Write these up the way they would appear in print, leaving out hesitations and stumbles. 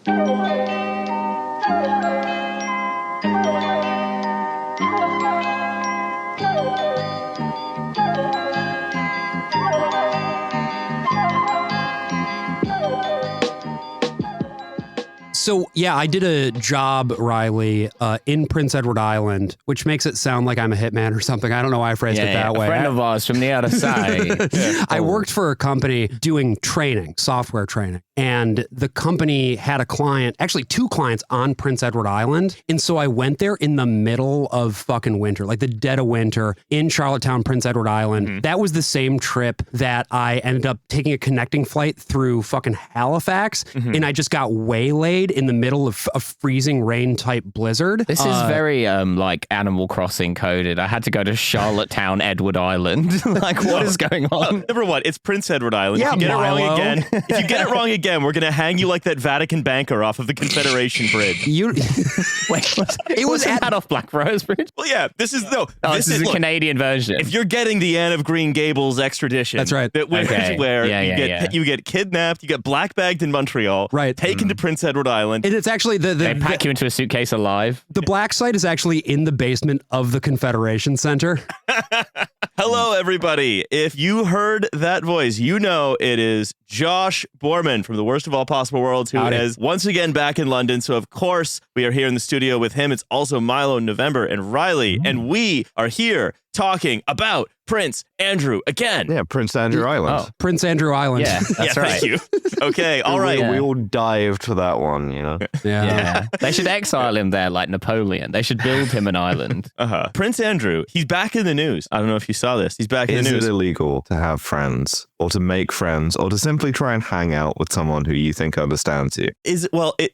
So, yeah, I did a job, Riley, in Prince Edward Island, which makes it sound like I'm a hitman or something. I don't know why I phrased it that way. A friend of ours from the other side. I worked for a company doing training, software training, and the company had a client, actually 2 clients on Prince Edward Island. And so I went there in the middle of fucking winter, like the dead of winter in Charlottetown, Prince Edward Island. Mm-hmm. That was the same trip that I ended up taking a connecting flight through fucking Halifax, and I just got waylaid in the middle of a freezing rain type blizzard. This is very like Animal Crossing coded. I had to go to Charlottetown, Edward Island. Like, what is going on? Number one, it's Prince Edward Island. Yeah, if you get Milo. it wrong again, if you get it wrong again, we're gonna hang you like that Vatican banker off of the Confederation Bridge. Wait, it was that off Blackfriars Bridge? Well, yeah, this is this is a Canadian version. If you're getting the Anne of Green Gables extradition, that's right. Where you get kidnapped, you get black bagged in Montreal, right? Taken to Prince Edward Island, and it's actually they pack you into a suitcase alive. The black site is actually in the basement of the Confederation Center. Hello, everybody. If you heard that voice, you know it is Josh Boerman from The Worst of All Possible Worlds, who is once again back in London. So, of course, we are here in the studio with him. It's also Milo, November, and Riley. And we are here talking about Prince Andrew again. Yeah, Prince Andrew Island. Oh. Prince Andrew Island. Yeah, that's right. Thank you. Okay, all right. We all dived for that one, you know? Yeah. They should exile him there like Napoleon. They should build him an island. Prince Andrew, he's back in the news. I don't know if you saw this. He's back in the news. Is it illegal to have friends or to make friends or to simply try and hang out with someone who you think understands you?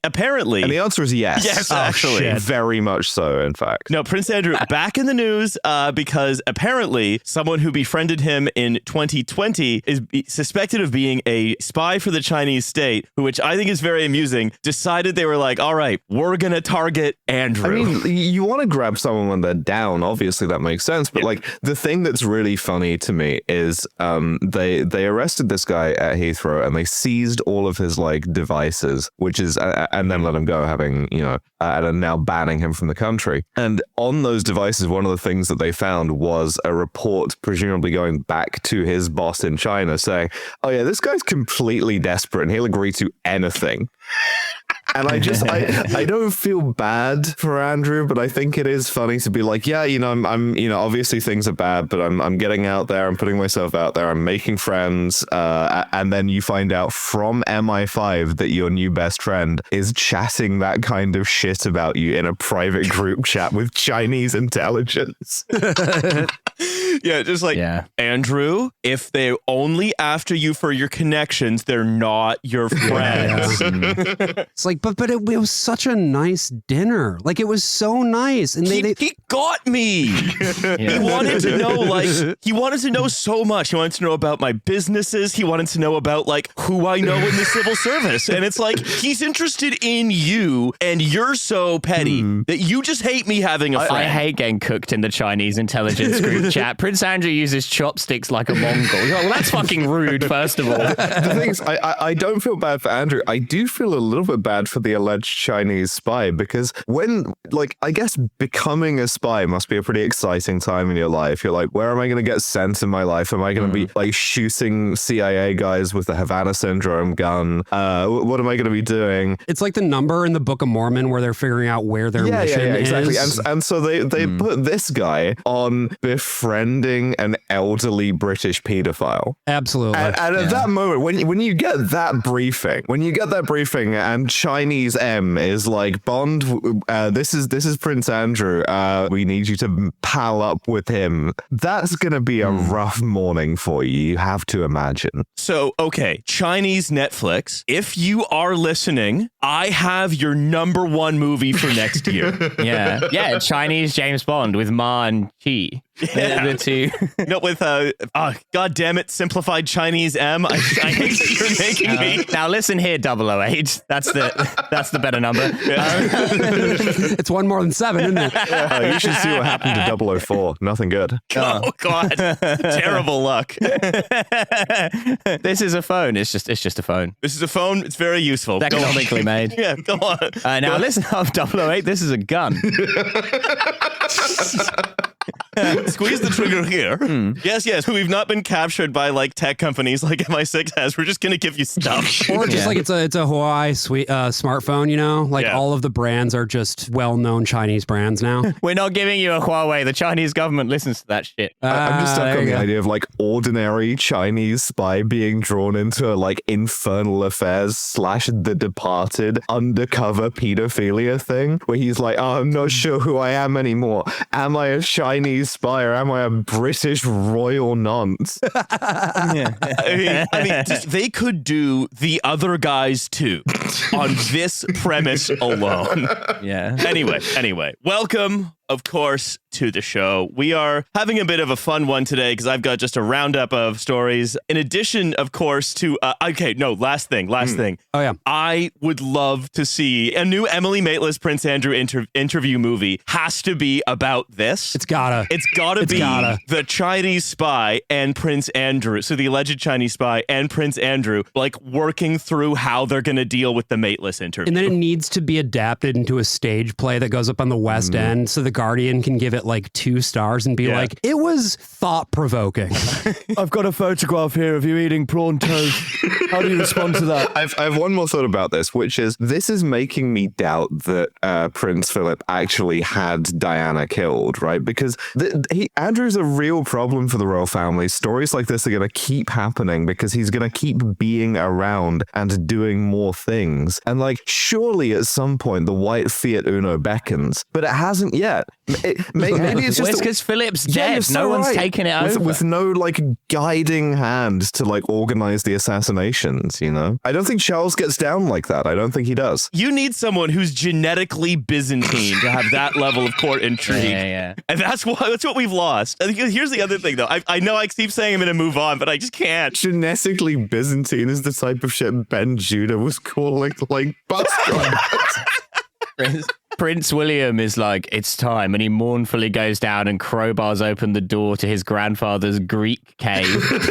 Apparently. And the answer is yes. Yes, actually. Shit. Very much so, in fact. No, Prince Andrew back in the news because apparently someone who befriended him in 2020 is suspected of being a spy for the Chinese state, which I think is very amusing, decided they were like, all right, we're going to target Andrew. I mean, you want to grab someone when they're down. Obviously, that makes sense. But like the thing that's really funny to me is they arrested this guy at Heathrow and they seized all of his like devices, which is and then let him go, having, you know, and are now banning him from the country. And on those devices, one of the things that they found was a report presumably going back to his boss in China saying, oh yeah, this guy's completely desperate and he'll agree to anything. And I don't feel bad for Andrew, but I think it is funny to be like, yeah, you know, I'm you know, obviously things are bad, but I'm getting out there, I'm putting myself out there, I'm making friends, and then you find out from MI5 that your new best friend is chatting that kind of shit about you in a private group chat with Chinese intelligence. Yeah, just like, Andrew, if they're only after you for your connections, they're not your friends. It's like, but it was such a nice dinner. Like, it was so nice. And he got me. He wanted to know, he wanted to know so much. He wanted to know about my businesses. He wanted to know about, like, who I know in the civil service. And it's like, he's interested in you, and you're so petty that you just hate me having a friend. I hate getting cooked in the Chinese intelligence group chat. Prince Andrew uses chopsticks like a Mongol. You're like, well, that's fucking rude, first of all. The thing is, I don't feel bad for Andrew. I do feel a little bit bad for the alleged Chinese spy, because when, like, I guess becoming a spy must be a pretty exciting time in your life. You're like, where am I going to get sent in my life? Am I going to be, like, shooting CIA guys with the Havana Syndrome gun? What am I going to be doing? It's like the number in the Book of Mormon where they're figuring out where their mission is. Exactly. And so they put this guy on befriending an elderly British pedophile. Absolutely. And at that moment, when you get that briefing, and Chinese M is like, Bond, this is Prince Andrew. We need you to pal up with him. That's going to be a rough morning for you. You have to imagine. So, okay, Chinese Netflix, if you are listening, I have your #1 movie for next year. Yeah, Chinese James Bond with Ma and Chi. No, with God damn it, simplified Chinese M. I hate that you're making me. Now listen here, 008. That's the better number. It's one more than 7, isn't it? You should see what happened to 004. Nothing good. Oh God, terrible luck. This is a phone. It's just a phone. This is a phone. It's very useful. Economically made. Yeah, go on. Now listen up, 008. This is a gun. Squeeze the trigger here. Yes. We've not been captured by like tech companies like MI6 has. We're just gonna give you stuff. Or just like it's a Huawei smartphone, you know? Like all of the brands are just well-known Chinese brands now. We're not giving you a Huawei. The Chinese government listens to that shit. I'm just stuck on the idea of like ordinary Chinese spy being drawn into like Infernal Affairs / The Departed undercover pedophilia thing where he's like, oh, I'm not sure who I am anymore. Am I a Chinese spy or am I a British royal nonce? I mean, they could do The Other Guys too on this premise alone. Yeah. Anyway, welcome, of course, to the show. We are having a bit of a fun one today because I've got just a roundup of stories. In addition, of course, to last thing. Oh yeah, I would love to see a new Emily Maitlis Prince Andrew interview movie. Has to be about this. It's gotta be the Chinese spy and Prince Andrew. So the alleged Chinese spy and Prince Andrew, like working through how they're going to deal with the Maitlis interview. And then it needs to be adapted into a stage play that goes up on the West End, so the Guardian can give it like 2 stars and be like, it was thought-provoking. I've got a photograph here of you eating prawn toast. How do you respond to that? I have one more thought about this, which is this is making me doubt that Prince Philip actually had Diana killed, right? Because Andrew's a real problem for the royal family. Stories like this are going to keep happening because he's going to keep being around and doing more things. And like, surely at some point the white Fiat Uno beckons, but it hasn't yet. Maybe it's just because Philip's dead. No one's taken it over. With no like guiding hand to like organize the assassinations, you know? I don't think Charles gets down like that. I don't think he does. You need someone who's genetically Byzantine to have that level of court intrigue. Yeah. And that's what we've lost. Here's the other thing, though. I know I keep saying I'm going to move on, but I just can't. Genetically Byzantine is the type of shit Ben Judah was calling like bus drivers. Prince William is like, it's time, and he mournfully goes down and crowbars open the door to his grandfather's Greek cave.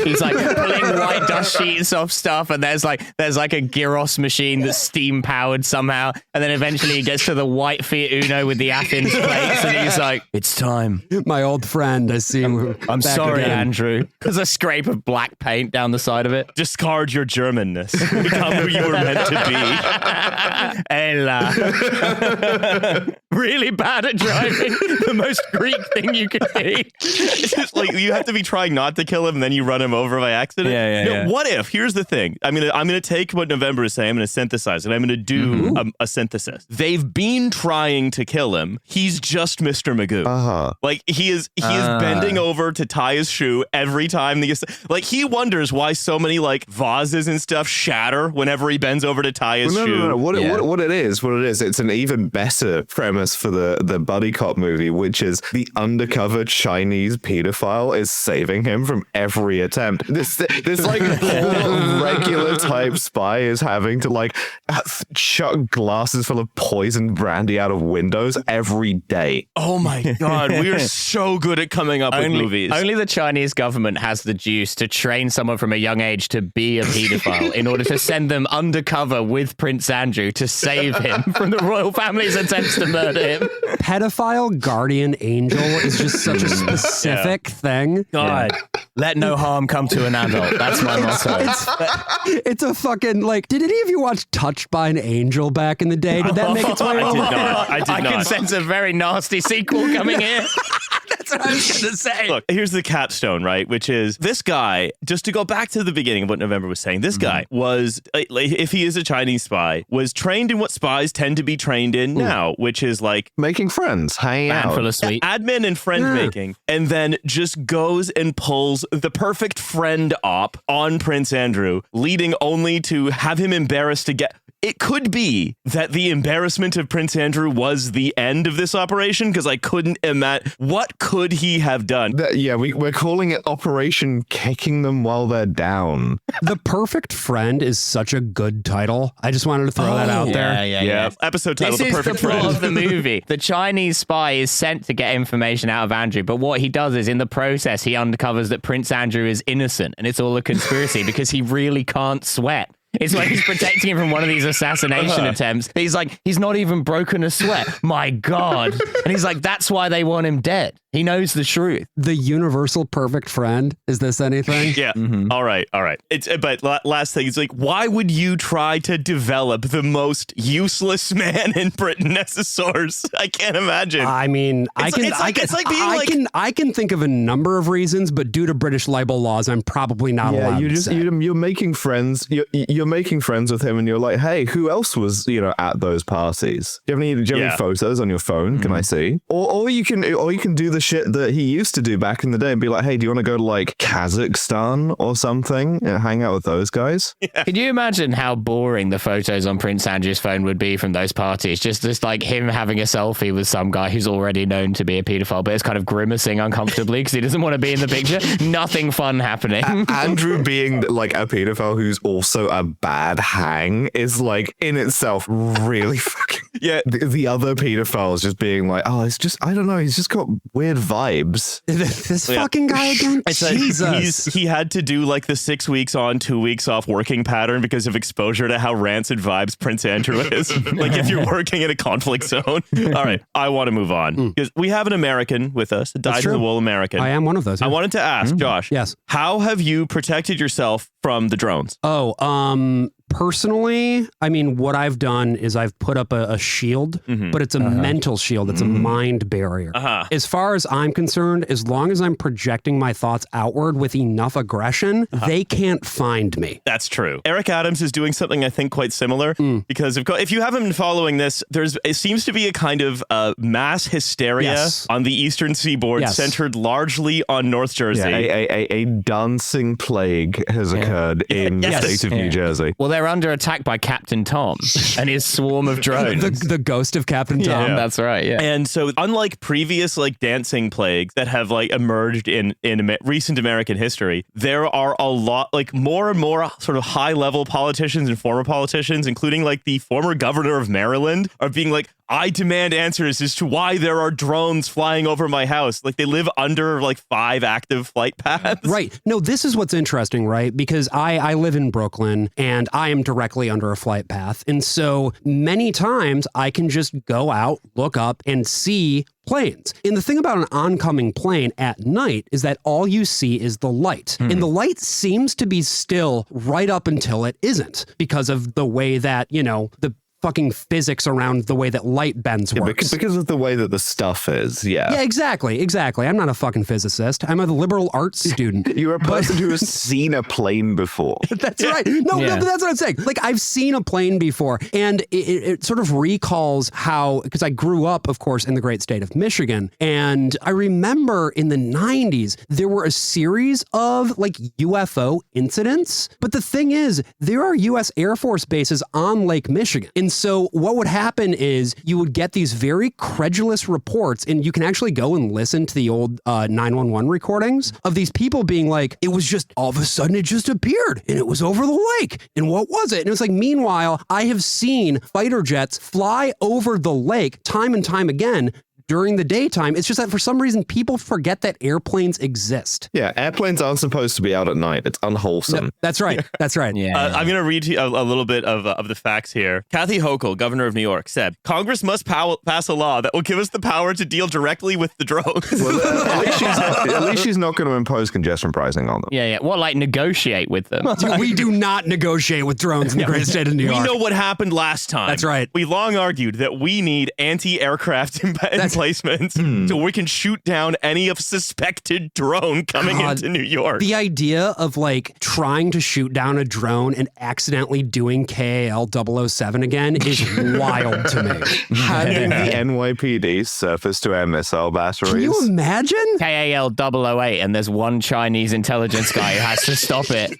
He's like pulling white dust sheets off stuff, and there's like a gyros machine that's steam powered somehow, and then eventually he gets to the white Fiat Uno with the Athens plates, and he's like, it's time. My old friend, I see him. I'm sorry, again. Andrew. There's a scrape of black paint down the side of it. Discard your Germanness. Become who you were meant to be. Ella. Really bad at driving. The most Greek thing you could be. It's just like you have to be trying not to kill him, and then you run him over by accident. Yeah. What if? Here's the thing. I'm gonna take what November is saying. I'm gonna synthesize it. I'm gonna do a synthesis. They've been trying to kill him. He's just Mr. Magoo. Like he is bending over to tie his shoe every time. He wonders why so many like vases and stuff shatter whenever he bends over to tie his shoe. No. What it is, it's an even better premise for the buddy cop movie, which is the undercover Chinese pedophile is saving him from every attempt. This like poor regular type spy is having to like chuck glasses full of poisoned brandy out of windows every day. Oh my God, we are so good at coming up with movies. Only the Chinese government has the juice to train someone from a young age to be a pedophile in order to send them undercover with Prince Andrew to save him from the royal family's attempts to murder him. Pedophile guardian angel is just such a specific thing. God, let no harm come to an adult. That's my motto. It's a fucking like. Did any of you watch Touched by an Angel back in the day? Did that make its way? I did not. I can sense a very nasty sequel coming here. That's what I was going to say. Look, here's the capstone, right? Which is this guy, just to go back to the beginning of what November was saying, this guy was, if he is a Chinese spy, was trained in what spies tend to be trained in now, which is like making friends, hanging out. Full of sweet. Admin and friend making, and then just goes and pulls the perfect friend op on Prince Andrew, leading only to have him embarrassed to get... it could be that the embarrassment of Prince Andrew was the end of this operation, because I couldn't imagine. What could he have done? We're calling it Operation Kicking Them While They're Down. The Perfect Friend is such a good title. I just wanted to throw that out there. Yeah. Episode title, The Perfect Friend. This is the plot of the movie. The Chinese spy is sent to get information out of Andrew, but what he does is, in the process, he uncovers that Prince Andrew is innocent, and it's all a conspiracy because he really can't sweat. It's like he's protecting him from one of these assassination attempts. He's like, he's not even broken a sweat. My God. And he's like, that's why they want him dead. He knows the truth. The universal perfect friend. Is this anything? Yeah. Mm-hmm. All right. But last thing, it's like, why would you try to develop the most useless man in Britain as a source? I can't imagine. I mean, I can think of a number of reasons, but due to British libel laws, I'm probably not allowed to say. You're making friends. You're making friends with him, and you're like, hey, who else was at those parties? Do you have any photos on your phone? Can I see? Or you can do the shit that he used to do back in the day and be like, hey, do you want to go to like Kazakhstan or something and hang out with those guys? Yeah. Can you imagine how boring the photos on Prince Andrew's phone would be from those parties? Just like him having a selfie with some guy who's already known to be a pedophile, but is kind of grimacing uncomfortably because he doesn't want to be in the picture. Nothing fun happening. Andrew being like a pedophile who's also a bad hang is like in itself really fucking. Yeah. The other pedophiles just being like, oh, it's just, I don't know, he's just got weird vibes. This fucking guy again? Jesus. He had to do like the 6 weeks on, 2 weeks off working pattern because of exposure to how rancid vibes Prince Andrew is. Like if you're working in a conflict zone. All right, I want to move on because we have an American with us, a dyed-in-the-wool American. I am one of those. Yeah. I wanted to ask, Josh. Yes. How have you protected yourself from the drones? Personally, I mean, what I've done is I've put up a shield, but it's a mental shield. It's a mind barrier. As far as I'm concerned, as long as I'm projecting my thoughts outward with enough aggression, they can't find me. That's true. Eric Adams is doing something I think quite similar because if you haven't been following this, it seems to be a kind of mass hysteria on the eastern seaboard centered largely on North Jersey. Yeah, a dancing plague has occurred in the state of New Jersey. Well, they're under attack by Captain Tom and his swarm of drones. the ghost of Captain Tom. Yeah, that's right. Yeah. And so unlike previous like dancing plagues that have like emerged in recent American history, there are a lot like more and more sort of high level politicians and former politicians, including like the former governor of Maryland, are being like, I demand answers as to why there are drones flying over my house. Like they live under like 5 active flight paths. Right. No, this is what's interesting, right? Because I live in Brooklyn and I am directly under a flight path. And so many times I can just go out, look up and see planes. And the thing about an oncoming plane at night is that all you see is the light. And the light seems to be still right up until it isn't because of the way that, the fucking physics around the way that light bends works. Because of the way that the stuff is, Yeah, exactly. I'm not a fucking physicist. I'm a liberal arts student. You're a person who has seen a plane before. That's right. No, but that's what I'm saying. Like, I've seen a plane before, and it sort of recalls how, because I grew up, of course, in the great state of Michigan, and I remember in the 90s, there were a series of, like, UFO incidents, but the thing is, there are U.S. Air Force bases on Lake Michigan. And so what would happen is you would get these very credulous reports, and you can actually go and listen to the old 911 recordings of these people being like, it was just all of a sudden it just appeared and it was over the lake. And what was it? And it was like, meanwhile, I have seen fighter jets fly over the lake time and time again during the daytime. It's just that for some reason, people forget that airplanes exist. Yeah, airplanes aren't supposed to be out at night. It's unwholesome. No, that's right. That's right. I'm going to read to you a little bit of the facts here. Kathy Hochul, governor of New York, said, Congress must pass a law that will give us the power to deal directly with the drones. Well, at least she's not going to impose congestion pricing on them. Yeah. What, like negotiate with them? We do not negotiate with drones in the great state of New York. We know what happened last time. That's right. We long argued that we need anti-aircraft emplacements so we can shoot down any of suspected drone coming into New York. The idea of like trying to shoot down a drone and accidentally doing KAL 007 again is wild to me. Handing the NYPD surface-to-air missile batteries. Can you imagine? KAL 008, and there's one Chinese intelligence guy who has to stop it.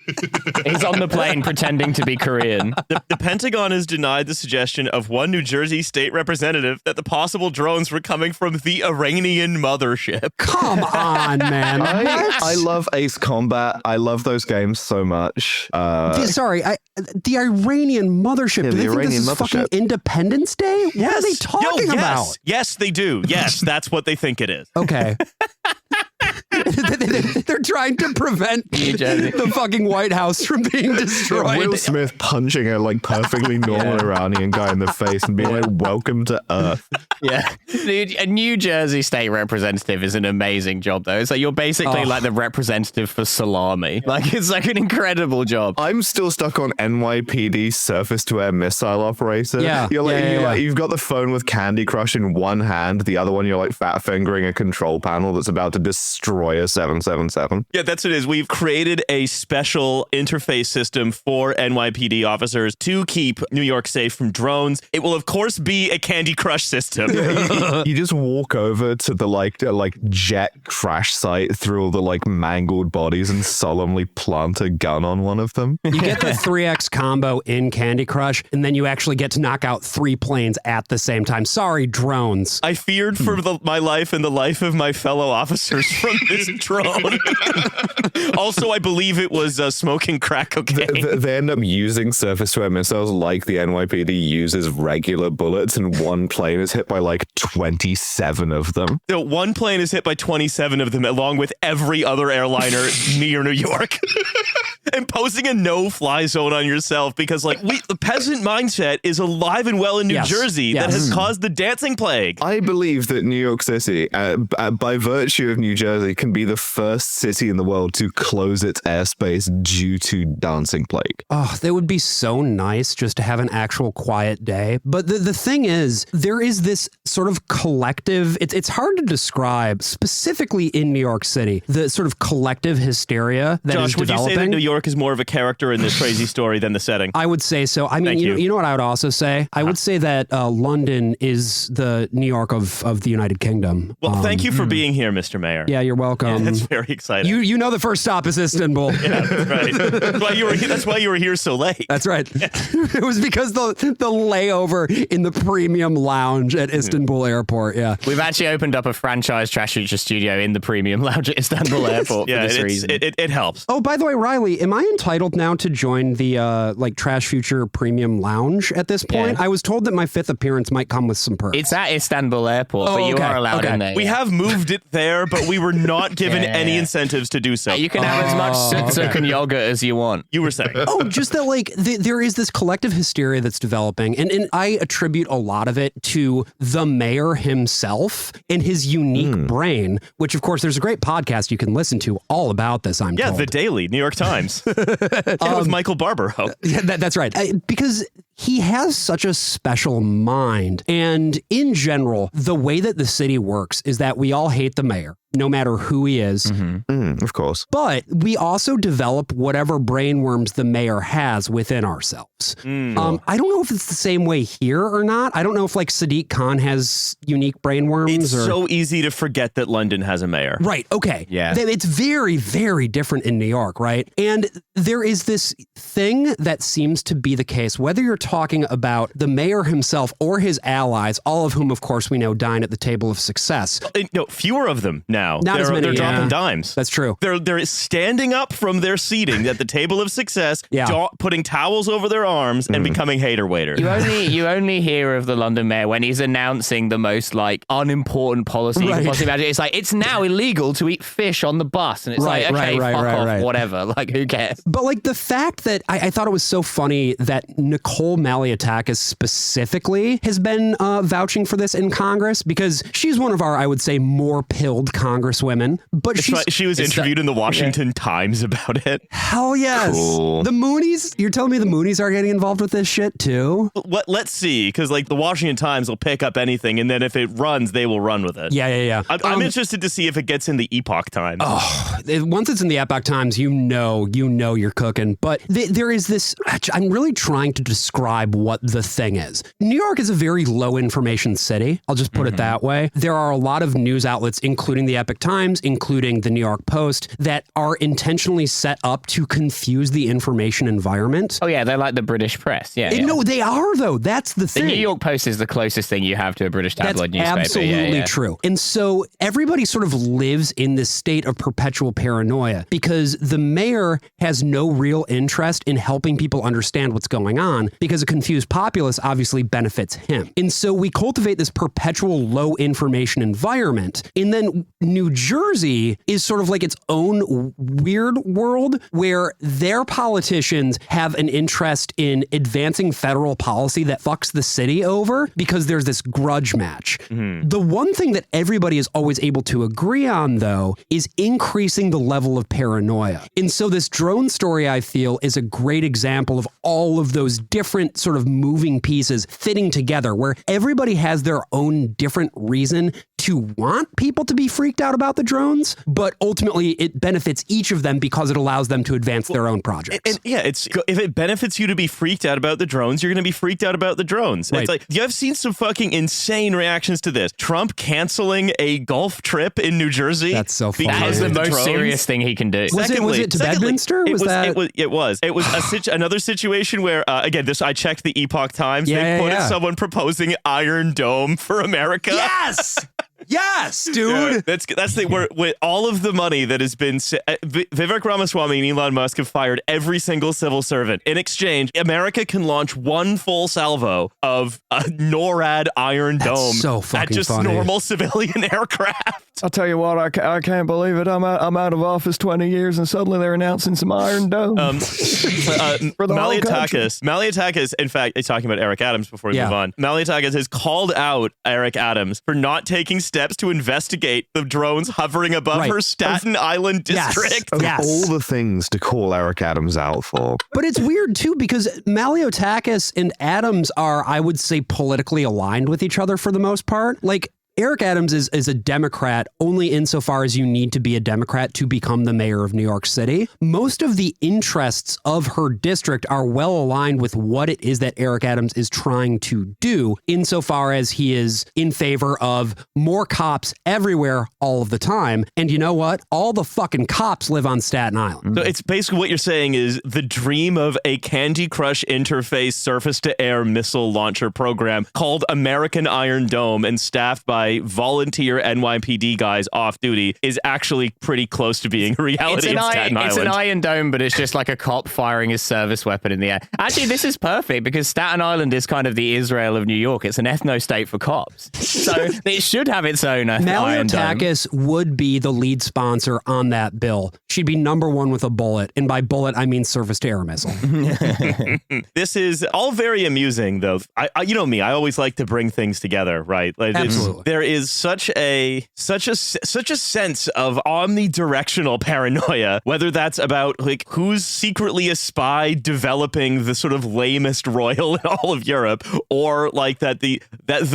He's on the plane pretending to be Korean. The Pentagon has denied the suggestion of one New Jersey state representative that the possible drones were coming from the Iranian mothership. Come on, man. I love Ace Combat. I love those games so much. The Iranian mothership. Yeah, Do they the think Iranian this is fucking mothership. Independence Day? What are they talking about? Yes, they do. Yes, that's what they think it is. Okay. They're trying to prevent the fucking White House from being destroyed. Will Smith punching a like perfectly normal Iranian guy in the face and being like, "Welcome to Earth." Yeah. Dude, a New Jersey state representative is an amazing job, though. It's like you're basically like the representative for salami. Like, it's like an incredible job. I'm still stuck on NYPD surface-to-air missile operator. Yeah. You've got the phone with Candy Crush in one hand, the other one you're like fat fingering a control panel that's about to destroy a 777. Yeah, that's what it is. We've created a special interface system for NYPD officers to keep New York safe from drones. It will, of course, be a Candy Crush system. You just walk over to the like jet crash site through all the like mangled bodies and solemnly plant a gun on one of them. You get the 3X combo in Candy Crush, and then you actually get to knock out 3 planes at the same time. Sorry, drones. I feared for my life and the life of my fellow officers from this drone. Also, I believe it was smoking crack cocaine. They end up using surface-to-air missiles like the NYPD uses regular bullets, and one plane is hit by like 27 of them. So one plane is hit by 27 of them, along with every other airliner near New York. Imposing a no-fly zone on yourself because, like, the peasant mindset is alive and well in New Jersey that has caused the dancing plague. I believe that New York City, by virtue of New Jersey, can be the first city in the world to close its airspace due to dancing plague. Oh, that would be so nice just to have an actual quiet day. But the thing is, there is this sort of collective, it's hard to describe, specifically in New York City, the sort of collective hysteria that is Josh, would developing. you say that New York is more of a character in this crazy story than the setting? I would say so. I mean, you know what I would also say? I would say that London is the New York of the United Kingdom. Well, thank you for being here, Mr. Mayor. Yeah, you're welcome. Yeah, that's very exciting. You know the first stop is Istanbul. Yeah, that's right. That's why you were here so late. That's right. It was because the layover in the premium lounge at Istanbul Airport. Yeah. We've actually opened up a franchise Trash Future studio in the premium lounge at Istanbul Airport for this reason. It helps. Oh, by the way, Riley, am I entitled now to join the Trash Future premium lounge at this point? Yeah. I was told that my 5th appearance might come with some perks. It's at Istanbul Airport, but you are allowed in there. We have moved it there, but we were not given any incentives to do so. You can have as much Sutsuck and yogurt as you want. You were saying. Oh, just that like there is this collective hysteria that's developing, and I attribute a lot of it to the mayor himself and his unique brain, which of course there's a great podcast you can listen to all about this, I'm told. The Daily, New York Times. With Michael Barbaro. Yeah, that's right. Because he has such a special mind. And in general, the way that the city works is that we all hate the mayor, no matter who he is. Of course. But we also develop whatever brainworms the mayor has within ourselves. I don't know if it's the same way here or not. I don't know if like Sadiq Khan has unique brainworms. It's so easy to forget that London has a mayor. Right. Okay. Yeah. It's very, very different in New York, right? And there is this thing that seems to be the case, whether you're talking about the mayor himself or his allies, all of whom, of course, we know dine at the table of success. No, fewer of them now. Not as many. They're dropping dimes. That's true. They're standing up from their seating at the table of success, putting towels over their arms and becoming hater waiters. You only hear of the London mayor when he's announcing the most like unimportant policy you can possibly imagine. It's like, it's now illegal to eat fish on the bus. And it's fuck off, whatever. Like, who cares? But like the fact that I thought it was so funny that Nicole Malliotakis specifically has been vouching for this in Congress, because she's one of our, I would say, more pilled congresswomen, but she was interviewed in the Washington Times about it. Hell yes. Cool. The Moonies, you're telling me the Moonies are getting involved with this shit too? Let's see, because like the Washington Times will pick up anything, and then if it runs, they will run with it. Yeah. I'm interested to see if it gets in the Epoch Times. Once it's in the Epoch Times, you know you're cooking. But there is this, I'm really trying to describe what the thing is. New York is a very low information city. I'll just put it that way. There are a lot of news outlets, including the Epoch Times, including the New York Post, that are intentionally set up to confuse the information environment. Oh yeah, they're like the British press. Yeah. No, they are though. That's the The thing. New York Post is the closest thing you have to a British tabloid newspaper. That's absolutely true. And so everybody sort of lives in this state of perpetual paranoia because the mayor has no real interest in helping people understand what's going on because a confused populace obviously benefits him. And so we cultivate this perpetual low information environment. And then New Jersey is sort of like its own weird world where their politicians have an interest in advancing federal policy that fucks the city over because there's this grudge match. The one thing that everybody is always able to agree on, though, is increasing the level of paranoia. And so this drone story, I feel, is a great example of all of those different sort of moving pieces fitting together where everybody has their own different reason to want people to be freaked out about the drones, but ultimately it benefits each of them because it allows them to advance their own projects. And yeah, if it benefits you to be freaked out about the drones, you're going to be freaked out about the drones. Right. It's like, I've seen some fucking insane reactions to this. Trump canceling a golf trip in New Jersey. That's so funny. That is the because of most drones. serious thing he can do. Was it to Bedminster? It was another situation where again, I checked the Epoch Times. They quoted someone proposing Iron Dome for America. Yes! Yes, dude. Yeah, that's the with all of the money that has been Vivek Ramaswamy and Elon Musk have fired every single civil servant. In exchange, America can launch one full salvo of a NORAD Iron Dome so fucking at just funny. normal civilian aircraft. I'll tell you what, I can't believe it. I'm out of office 20 years and suddenly they're announcing some Iron Dome. For the whole country. Maliatakis, in fact, talking about Eric Adams before we move on, Maliatakis has called out Eric Adams for not taking steps to investigate the drones hovering above her Staten Island district. Of all the things to call Eric Adams out for. But it's weird, too, because Maliatakis and Adams are, I would say, politically aligned with each other for the most part. Like, Eric Adams is a Democrat only insofar as you need to be a Democrat to become the mayor of New York City. Most of the interests of her district are well aligned with what it is that Eric Adams is trying to do, insofar as he is in favor of more cops everywhere all of the time. And you know what? All the fucking cops live on Staten Island. So it's basically what you're saying is the dream of a Candy Crush interface surface-to-air missile launcher program called American Iron Dome and staffed by volunteer NYPD guys off duty is actually pretty close to being a reality in Staten Island. It's an Iron Dome, but it's just like a cop firing his service weapon in the air. Actually, this is perfect because Staten Island is kind of the Israel of New York. It's an ethno-state for cops. So it should have its own Iron Dome. Maliatakis would be the lead sponsor on that bill. She'd be number one with a bullet. And by bullet, I mean surface-to-air missile. This is all very amusing, though. I you know me, I always like to bring things together, right? Like, Absolutely. There is such a sense of omnidirectional paranoia, whether that's about like who's secretly a spy developing the sort of lamest royal in all of Europe, or like that the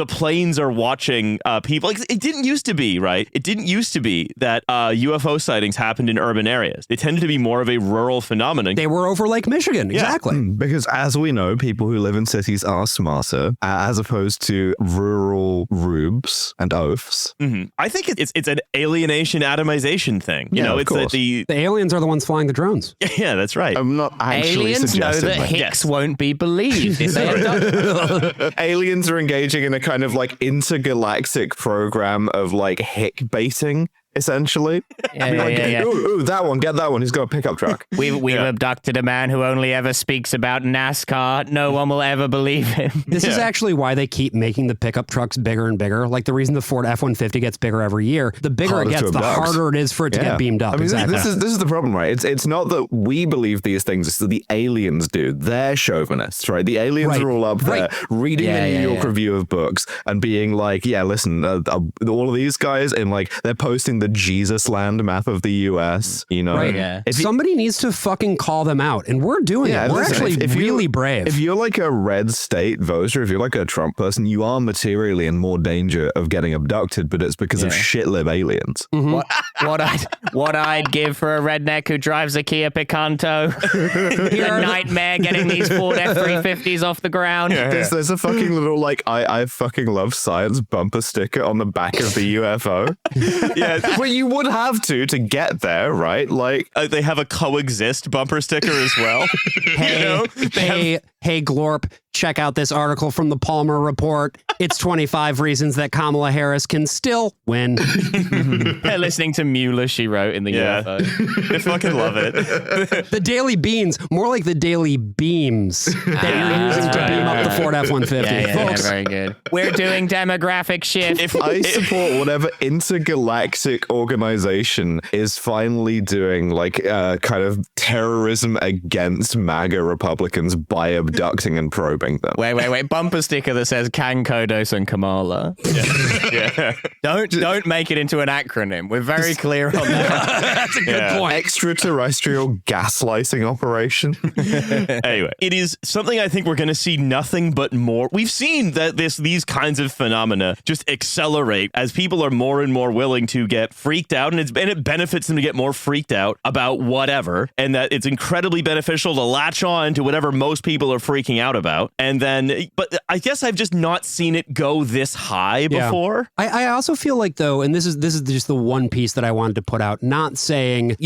planes are watching people. Like, it didn't used to be, right? It didn't used to be that UFO sightings happened in urban areas. They tended to be more of a rural phenomenon. They were over Lake Michigan, exactly. Because as we know, people who live in cities are smarter, as opposed to rural rubes and oafs. Mm-hmm. I think it's an alienation atomization thing. You know, of it's course. the aliens are the ones flying the drones. Yeah, that's right. I'm not actually Aliens know suggesting that Hicks Yes. won't be believed. If they abduct- aliens are engaging in a kind of like intergalactic program of like hick baiting, essentially. Ooh, that one, get that one. He's got a pickup truck. We've abducted a man who only ever speaks about NASCAR. No one will ever believe him. This is actually why they keep making the pickup trucks bigger and bigger. Like the reason the Ford F-150 gets bigger every year, the bigger Harder it to gets, the abduct. harder it is for it to get beamed up. I mean, Exactly. this is the problem, right? It's not that we believe these things, it's that the aliens do. They're chauvinists, right? The aliens Right. are all up there reading the New York Review of Books and being like, yeah, listen, all of these guys, and like they're posting the Jesus land map of the US, you know. Right. Yeah. Somebody needs to fucking call them out, and we're doing it. We're listen, actually really brave. If you're like a red state voter, if you're like a Trump person, you are materially in more danger of getting abducted, but it's because of shitlib aliens. What I'd give for a redneck who drives a Kia Picanto. A nightmare getting these Ford F-350s off the ground. There's a fucking little like I fucking love science bumper sticker on the back of the UFO. Well, you would have to get there, right? Like they have a coexist bumper sticker as well. Hey, Glorp, check out this article from the Palmer Report. It's 25 reasons that Kamala Harris can still win. They're listening to Mueller, she wrote in the UFO. I fucking love it. The Daily Beans, more like the Daily Beams that you're using to beam up the Ford F-150. Yeah, very good. We're doing demographic shift. if I support whatever intergalactic organization is finally doing like kind of terrorism against MAGA Republicans by abducting and probing them. Wait. Bumper sticker that says Kang, Kodos, and Kamala. Don't make it into an acronym. We're very clear on that. That's a good point. Extraterrestrial gaslighting operation. Anyway, it is something I think we're going to see nothing but more. We've seen that these kinds of phenomena just accelerate as people are more and more willing to get freaked out, and it benefits them to get more freaked out about whatever, and that it's incredibly beneficial to latch on to whatever most people are freaking out about. And then, but I guess I've just not seen it go this high before. I also feel like, though, and this is just the one piece that I wanted to put out, not saying,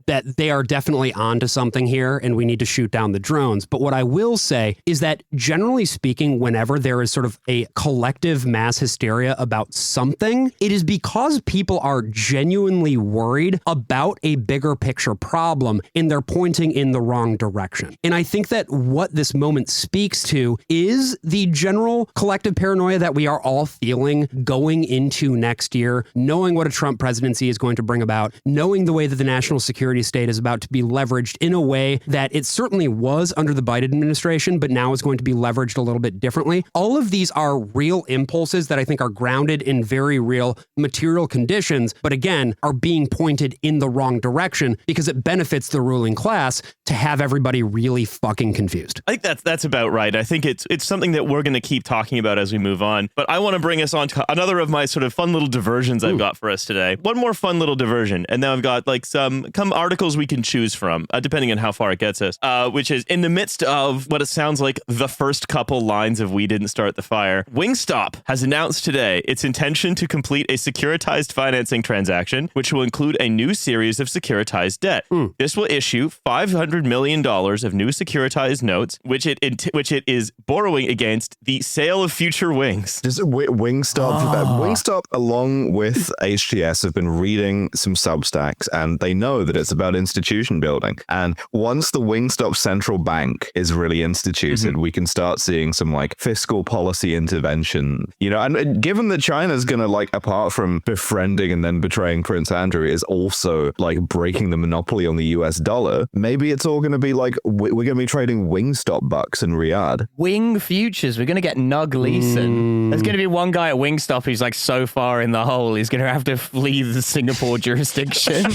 that they are definitely onto something here and we need to shoot down the drones. But what I will say is that generally speaking, whenever there is sort of a collective mass hysteria about something, it is because people are genuinely worried about a bigger picture problem and they're pointing in the wrong direction. And I think that what this moment speaks to is the general collective paranoia that we are all feeling going into next year, knowing what a Trump presidency is going to bring about, knowing the way that the national security state is about to be leveraged in a way that it certainly was under the Biden administration, but now is going to be leveraged a little bit differently. All of these are real impulses that I think are grounded in very real material conditions, but again, are being pointed in the wrong direction because it benefits the ruling class to have everybody really fucking confused. I think that's about right. I think it's something that we're going to keep talking about as we move on. But I want to bring us on to another of my sort of fun little diversions I've got for us today. One more fun little diversion, and then I've got like some articles we can choose from, depending on how far it gets us, which is in the midst of what it sounds like the first couple lines of We Didn't Start the Fire. Wingstop has announced today its intention to complete a securitized financing transaction, which will include a new series of securitized debt. This will issue $500 million of new securitized notes, which it is borrowing against the sale of future wings. Just Wingstop, along with HTS, have been reading some Substacks, and they know that it's about institution building. And once the Wingstop central bank is really instituted, we can start seeing some like fiscal policy intervention, and given that China's gonna, like, apart from befriending and then betraying Prince Andrew, is also like breaking the monopoly on the US dollar, maybe it's all gonna be like we're gonna be trading Wingstop bucks in Riyadh. Wing futures. We're gonna get Nug Leeson. There's gonna be one guy at Wingstop who's like so far in the hole he's gonna have to flee the Singapore jurisdiction.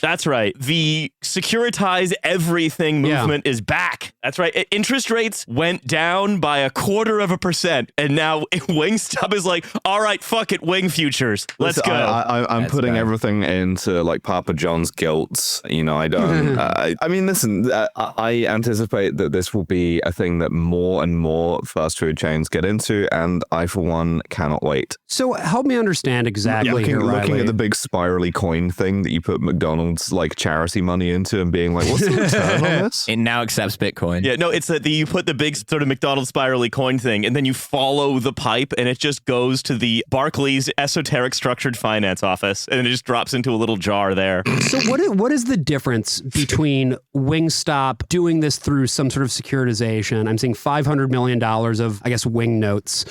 That's right. The securitize everything movement is back. That's right. Interest rates went down by 0.25%, and now Wingstop is like, all right, fuck it, wing futures. Let's go. I'm putting everything into like Papa John's gilts. I don't. I mean, listen. I anticipate that this will be a thing that more and more fast food chains get into, and I, for one, cannot wait. So help me understand exactly here, Riley. Looking at the big spirally coin thing that you put McDonald's like charity money into, and being like, what's the return on this? It now accepts Bitcoin. Yeah, no, it's that you put the big sort of McDonald's spirally coin thing, and then you follow the pipe, and it just goes to the Barclays Esoteric Structured Finance office, and it just drops into a little jar there. So what is the difference between Wingstop doing this through some sort of securitization? I'm seeing $500 million of, I guess, wing notes.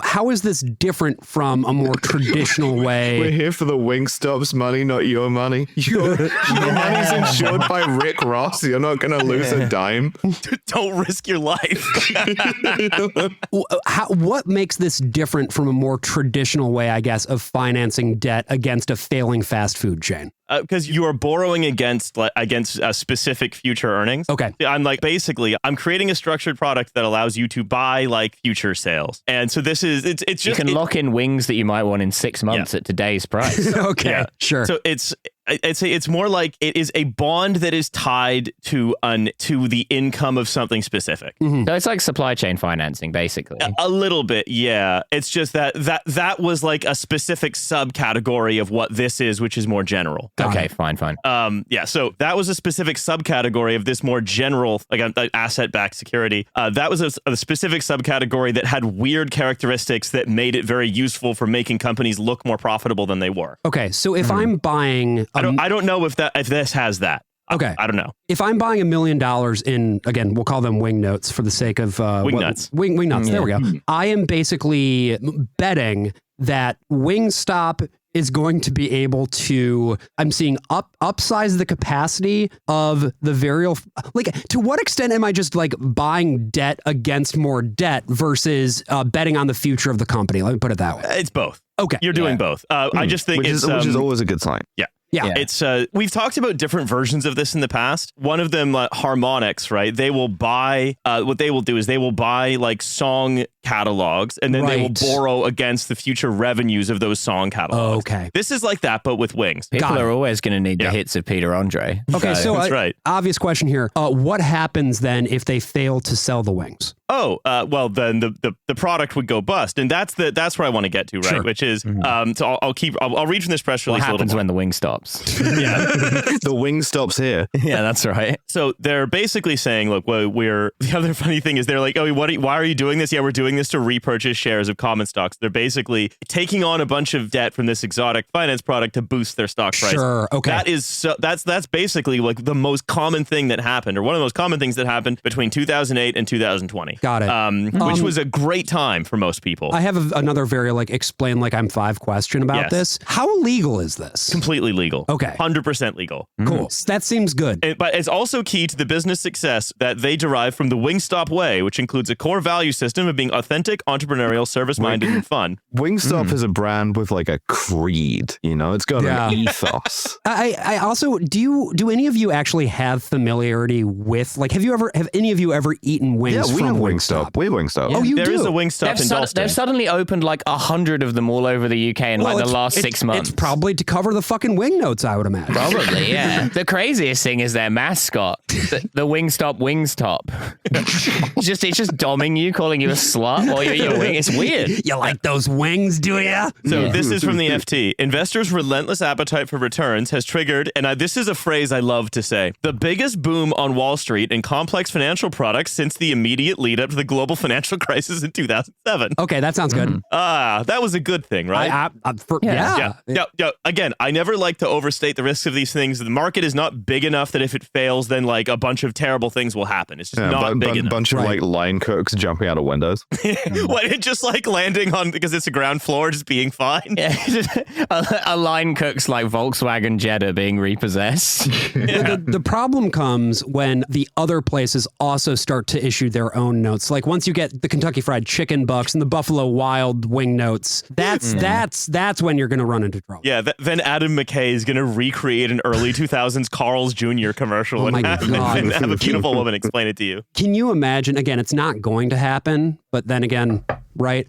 How is this different from a more traditional way? We're here for the Wingstop's money, not your money. Your Your money's insured by Rick Ross. You're not going to lose a dime. Don't risk your life. What makes this different from a more traditional way, I guess, of financing debt against a failing fast food chain? Because you are borrowing against specific future earnings. Okay. I'm creating a structured product that allows you to buy like future sales. And so it's just... You can lock in wings that you might want in 6 months at today's price. Okay, sure. So I'd say it's more like it is a bond that is tied to the income of something specific. Mm-hmm. So it's like supply chain financing, basically. A little bit, yeah. It's just that was like a specific subcategory of what this is, which is more general. Okay, fine. So that was a specific subcategory of this more general, like asset-backed security. That was a specific subcategory that had weird characteristics that made it very useful for making companies look more profitable than they were. Okay, so if I'm buying... I don't know if this has that. Okay. I don't know. If I'm buying $1 million in, again, we'll call them wing notes for the sake of... Wing nuts. Wing nuts, there we go. I am basically betting that Wingstop is going to be able to, I'm seeing upsize the capacity of the variable, like to what extent am I just like buying debt against more debt versus betting on the future of the company? Let me put it that way. It's both. Okay. You're doing both. I just think which is always a good sign. Yeah. Yeah. It's we've talked about different versions of this in the past. One of them, Harmonix, right? They will buy, what they will do is they will buy like song catalogs and then they will borrow against the future revenues of those song catalogs. Okay. This is like that, but with wings. People are always going to need the hits of Peter Andre. Okay, so that's right. Obvious question here. What happens then if they fail to sell the wings? Well, then the product would go bust, and that's where I want to get to, right? Sure. Which is, so I'll read from this press release. What happens when the wing stops? The wing stops here. Yeah, that's right. So they're basically saying, look, the other funny thing is they're like, why are you doing this? Yeah, we're doing this to repurchase shares of common stocks. They're basically taking on a bunch of debt from this exotic finance product to boost their stock price. Sure. Okay. That's basically like the most common thing that happened, or one of the most common things that happened between 2008 and 2020. Got it. Which was a great time for most people. I have another very explain like I'm five question about this. How illegal is this? Completely legal. Okay. 100% legal. Cool. That seems good. But it's also key to the business success that they derive from the Wingstop way, which includes a core value system of being authentic, entrepreneurial, service-minded, and fun. Wingstop is a brand with like a creed, it's got an ethos. I also, do any of you actually have familiarity with, have any of you ever eaten wings from from Wingstop? We have Wingstop. Yeah. Oh, you do? There is a Wingstop in Dalston. They've suddenly opened like 100 of them all over the UK in the last 6 months. It's probably to cover the fucking wing notes, I would imagine. Probably, yeah. The craziest thing is their mascot, the Wingstop Wingstop. It's just domming you, calling you a slut while you're your wing. It's weird. You like those wings, do ya? So this is from the FT. Investors' relentless appetite for returns has triggered, and this is a phrase I love to say, the biggest boom on Wall Street in complex financial products since the immediate lead up to the global financial crisis in 2007. Okay, that sounds good. That was a good thing, right? Yeah. Again, I never like to overstate the risks of these things. The market is not big enough that if it fails, then like a bunch of terrible things will happen. It's just not big enough. A bunch of like line cooks jumping out of windows. What? It just like landing on, because it's a ground floor, just being fine. Yeah, a line cook's like Volkswagen Jetta being repossessed. The problem comes when the other places also start to issue their own notes. Like once you get the Kentucky Fried Chicken bucks and the Buffalo Wild Wing notes, that's when you're going to run into trouble. Yeah, then Adam McKay is going to recreate an early 2000s Carl's Jr. commercial and have a beautiful woman explain it to you. Can you imagine? Again, it's not going to happen, but then again, right?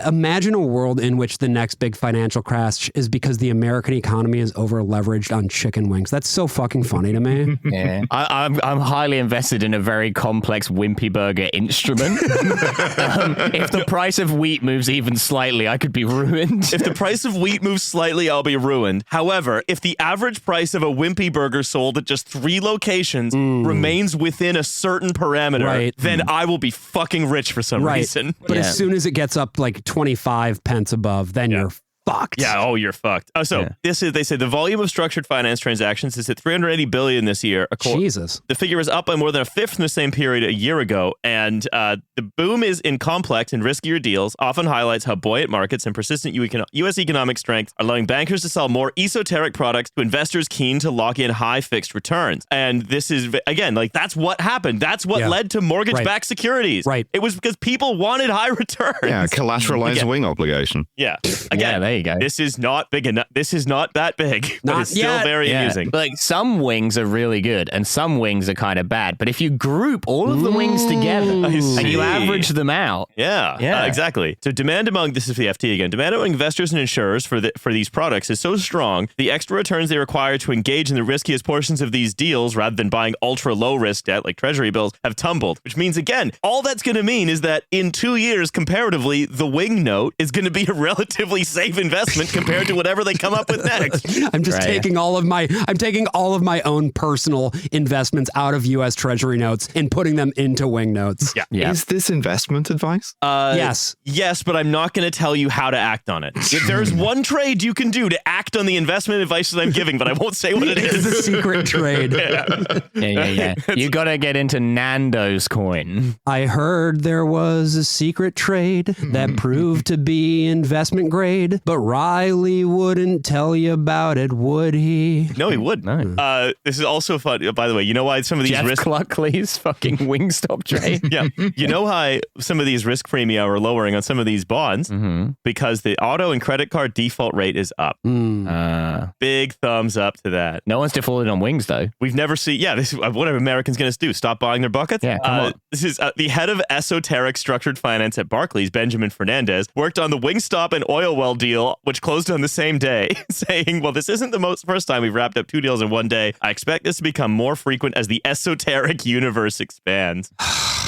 Imagine a world in which the next big financial crash is because the American economy is over leveraged on chicken wings. That's so fucking funny to me. Yeah, I'm highly invested in a very complex Wimpy Burger instrument. If the price of wheat moves even slightly, I could be ruined. If the price of wheat moves slightly, I'll be ruined. However, if the average price of a Wimpy Burger sold at just 3 locations remains within a certain parameter, then I will be fucking rich for some reason. But as soon as it gets up like 25 pence above, then you're fucked. Yeah, you're fucked. They say the volume of structured finance transactions is at 380 billion this year. Jesus. The figure is up by more than a fifth in the same period a year ago, and the boom is in complex and riskier deals, often highlights how buoyant markets and persistent U.S. economic strength are allowing bankers to sell more esoteric products to investors keen to lock in high fixed returns. And this is, again, like that's what happened. That's what led to mortgage-backed securities. Right. It was because people wanted high returns. Yeah, collateralized wing obligation. Yeah. Again, there you go. This is not big enough. This is not that big, but Not it's still yet. very amusing. Like some wings are really good and some wings are kind of bad. But if you group all of the wings together and you average them out. Yeah, exactly. So this is the FT again, demand among investors and insurers for these products is so strong, the extra returns they require to engage in the riskiest portions of these deals rather than buying ultra low risk debt like treasury bills have tumbled, which means, again, all that's going to mean is that in 2 years, comparatively, the wing note is going to be a relatively safe investment compared to whatever they come up with next. I'm just taking all of my own personal investments out of U.S. Treasury notes and putting them into wing notes. Yeah. Is this investment advice? Yes. Yes, but I'm not going to tell you how to act on it. If there's one trade you can do to act on the investment advice that I'm giving, but I won't say what it is. It's the secret trade. Yeah. You got to get into Nando's coin. I heard there was a secret trade that proved to be investment grade, but Riley wouldn't tell you about it, would he? No, he wouldn't. No. This is also fun. By the way, you know why some of these Jeff Cluckley's fucking Wingstop trade. Yeah. You know how some of these risk premia are lowering on some of these bonds? Because the auto and credit card default rate is up. Big thumbs up to that. No one's defaulted on wings, though. We've never seen, this is what are Americans going to do? Stop buying their buckets? Yeah, come on. This is the head of esoteric structured finance at Barclays, Benjamin Fernandez, worked on the Wingstop and oil well deal, which closed on the same day, saying, well, this isn't the first time we've wrapped up 2 deals in one day. I expect this to become more frequent as the esoteric universe expands.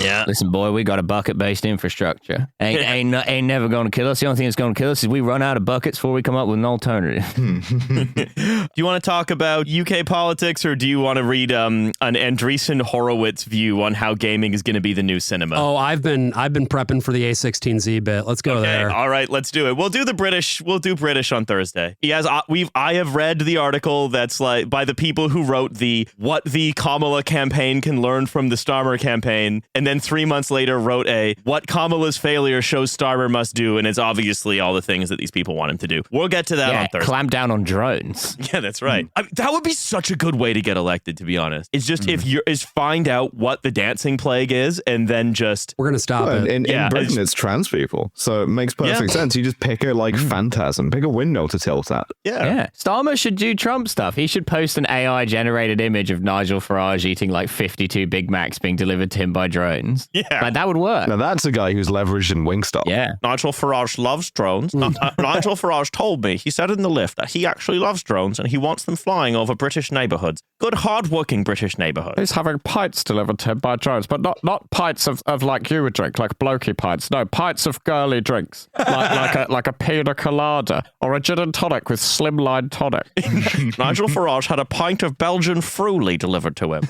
Yeah. Listen, boy, we got a bucket-based infrastructure. Ain't never going to kill us. The only thing that's going to kill us is we run out of buckets before we come up with an alternative. Do you want to talk about UK politics, or do you want to read an Andreessen Horowitz view on how gaming is going to be the new cinema? Oh, I've been prepping for the A16Z bit. Let's go there. All right, let's do it. We'll do British on Thursday. I have read the article that's like by the people who wrote what the Kamala campaign can learn from the Starmer campaign, and then 3 months later wrote what Kamala's failure shows Starmer must do, and it's obviously all the things that these people want him to do. We'll get to that on Thursday. Clamp down on drones. Yeah, that's right. That would be such a good way to get elected, to be honest. It's just find out what the dancing plague is, and then just we're gonna stop it. In Britain, it's trans people, so it makes perfect sense. You just pick a phantasm, pick a windmill to tilt at. Yeah. Starmer should do Trump stuff. He should post an AI generated image of Nigel Farage eating like 52 Big Macs being delivered to him by drones. Yeah, like that would work. Now that's a guy who's leveraged in Wingstop. Yeah, Nigel Farage loves drones. Nigel Farage told me, he said in the lift, that he actually loves drones and he wants them flying over British neighbourhoods. Good, hard-working British neighbourhoods. He's having pints delivered to him by drones, but not pints of like you would drink, like blokey pints. No, pints of girly drinks, like a pina colada or a gin and tonic with slimline tonic. Nigel Farage had a pint of Belgian Fruly delivered to him.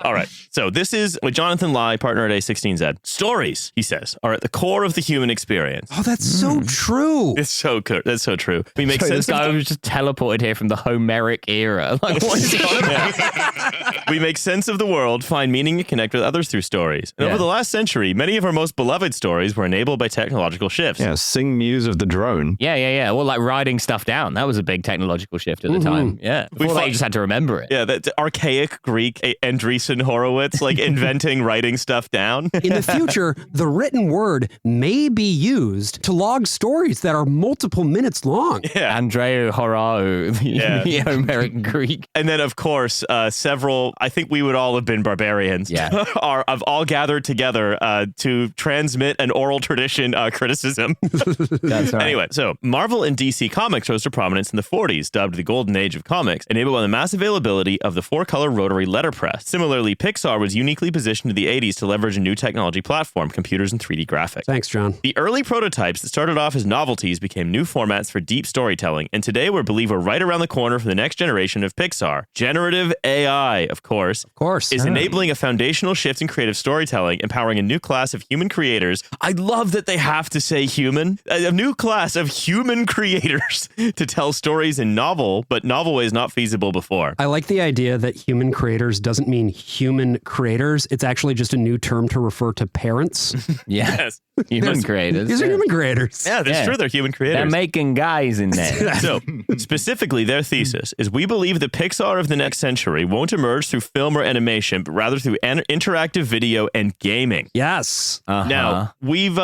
All right. So this is with Jonathan Lai, partner at A16Z. Stories, he says, are at the core of the human experience. Oh, that's so true. It's so good. That's so true. We make sense. This guy was just teleported here from the Homeric era. Like, what is he on about? We make sense of the world, find meaning, and connect with others through stories. And over the last century, many of our most beloved stories were enabled by technological shifts. Yeah, sing muse of the drone. Yeah. Well, like writing stuff down. That was a big technological shift at the time. Yeah. Before that, you just had to remember it. Yeah, that archaic Greek Andreessen Horowitz, like inventing writing stuff down. In the future, the written word may be used to log stories that are multiple minutes long. Yeah. Andreu Horau, the Homeric Greek. And then, of course, several, I think we would all have been barbarians, have all gathered together to transmit an oral tradition criticism. That's right. Anyway, so Marvel and DC Comics rose to prominence in the 40s, dubbed the Golden Age of Comics, enabled by the mass availability of the 4-color rotary letterpress. Similarly, Pixar was uniquely positioned in the 80s to leverage a new technology platform, computers and 3D graphics. Thanks, John. The early prototypes that started off as novelties became new formats for deep storytelling, and today we believe we're right around the corner from the next generation generation of Pixar. Generative AI, of course, is enabling a foundational shift in creative storytelling, empowering a new class of human creators. I love that they have to say human. A new class of human creators to tell stories in novel, but novel ways not feasible before. I like the idea that human creators doesn't mean human creators. It's actually just a new term to refer to parents. Yes. Human creators. These are human creators. Yeah, that's true. They're human creators. They're making guys in there. So, specifically, their thesis is we believe the Pixar of the next century won't emerge through film or animation, but rather through interactive video and gaming. Yes. Now, we've,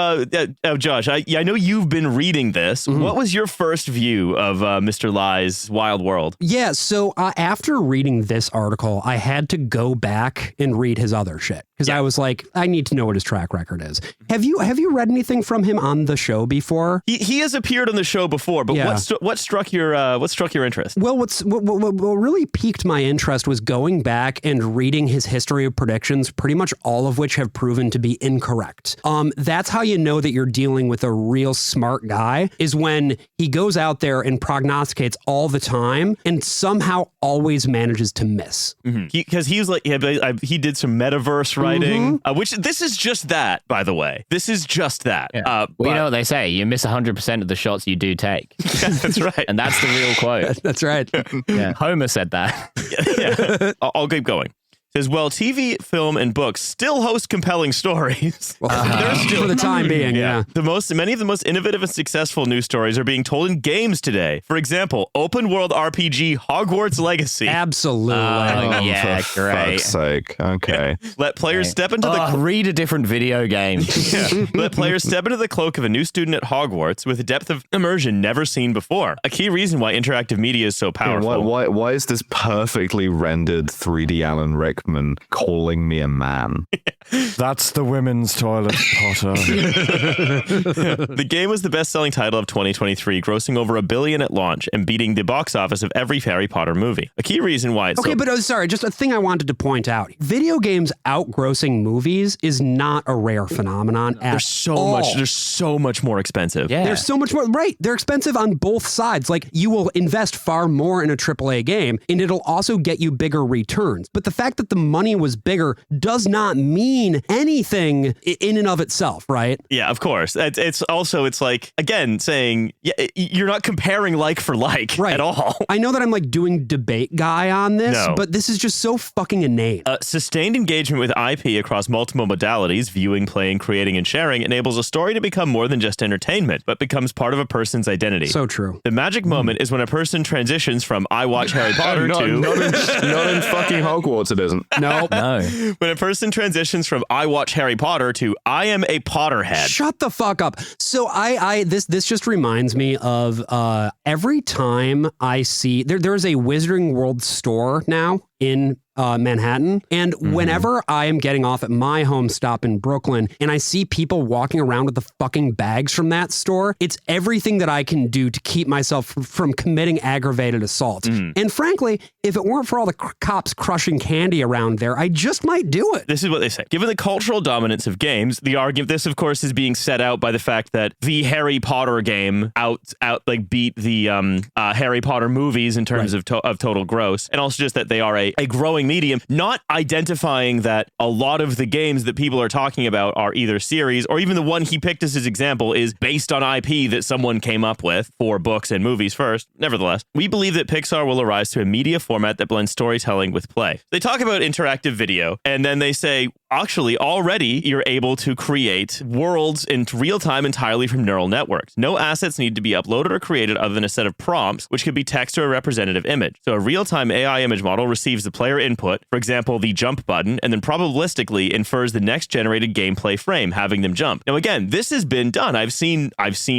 Josh, I know you've been reading this. What was your first view of Mr. Lie's Wild World? Yeah, so after reading this article, I had to go back and read his other shit because I was like, I need to know what his track record is. Have you read anything from him on the show before? He has appeared on the show before, but what struck your interest? Well, what really piqued my interest was going back and reading his history of predictions, pretty much all of which have proven to be incorrect. That's how you know that you're dealing with a real smart guy, is when he goes out there and prognosticates all the time and somehow always manages to miss. Because he was like, he did some metaverse writing, which this is just that, by the way. This is just that. Yeah. You know what they say, you miss 100% of the shots you do take. Yeah, that's right. And that's the real quote. That's right. Yeah. Homer said that. Yeah. I'll keep going. Says, well, TV, film, and books still host compelling stories. Well, they're still, for the time being, yeah. Many of the most innovative and successful news stories are being told in games today. For example, open world RPG Hogwarts Legacy. Absolutely. Yeah, for great. Fuck's sake. Okay. Let players step into read a different video game. Let players step into the cloak of a new student at Hogwarts with a depth of immersion never seen before. A key reason why interactive media is so powerful. Why is this perfectly rendered 3D Alan Rickman calling me a man? That's the women's toilet, Potter. The game was the best-selling title of 2023, grossing over $1 billion at launch and beating the box office of every Harry Potter movie. A key reason why it's sorry, just a thing I wanted to point out. Video games outgrossing movies is not a rare phenomenon at all. They're so much more expensive. Yeah. They're so much more, right. They're expensive on both sides. Like, you will invest far more in a AAA game, and it'll also get you bigger returns. But the fact that the money was bigger does not mean anything in and of itself, right? Yeah, of course. It's like, again, saying, you're not comparing like for like at all. I know that I'm like doing debate guy on this, but this is just so fucking inane. Sustained engagement with IP across multiple modalities, viewing, playing, creating, and sharing, enables a story to become more than just entertainment, but becomes part of a person's identity. So true. The magic moment is when a person transitions from I watch Harry Potter not in fucking Hogwarts it isn't. No. When a person transitions from I watch Harry Potter to I am a Potterhead. Shut the fuck up. So this just reminds me of every time I see there's a Wizarding World store now in Manhattan. And whenever I am getting off at my home stop in Brooklyn and I see people walking around with the fucking bags from that store, it's everything that I can do to keep myself from committing aggravated assault. And frankly, if it weren't for all the cops crushing candy around there, I just might do it. This is what they say. Given the cultural dominance of games, the argument, this of course is being set out by the fact that the Harry Potter game beat the Harry Potter movies in terms of total gross, and also just that they are a growing medium, not identifying that a lot of the games that people are talking about are either series, or even the one he picked as his example is based on IP that someone came up with for books and movies first. Nevertheless, we believe that Pixar will arise to a media format that blends storytelling with play. They talk about interactive video, and then they say, actually, already you're able to create worlds in real time entirely from neural networks. No assets need to be uploaded or created other than a set of prompts, which could be text or a representative image. So a real-time AI image model receives the player input, for example, the jump button, and then probabilistically infers the next generated gameplay frame, having them jump. Now, again, this has been done. I've seen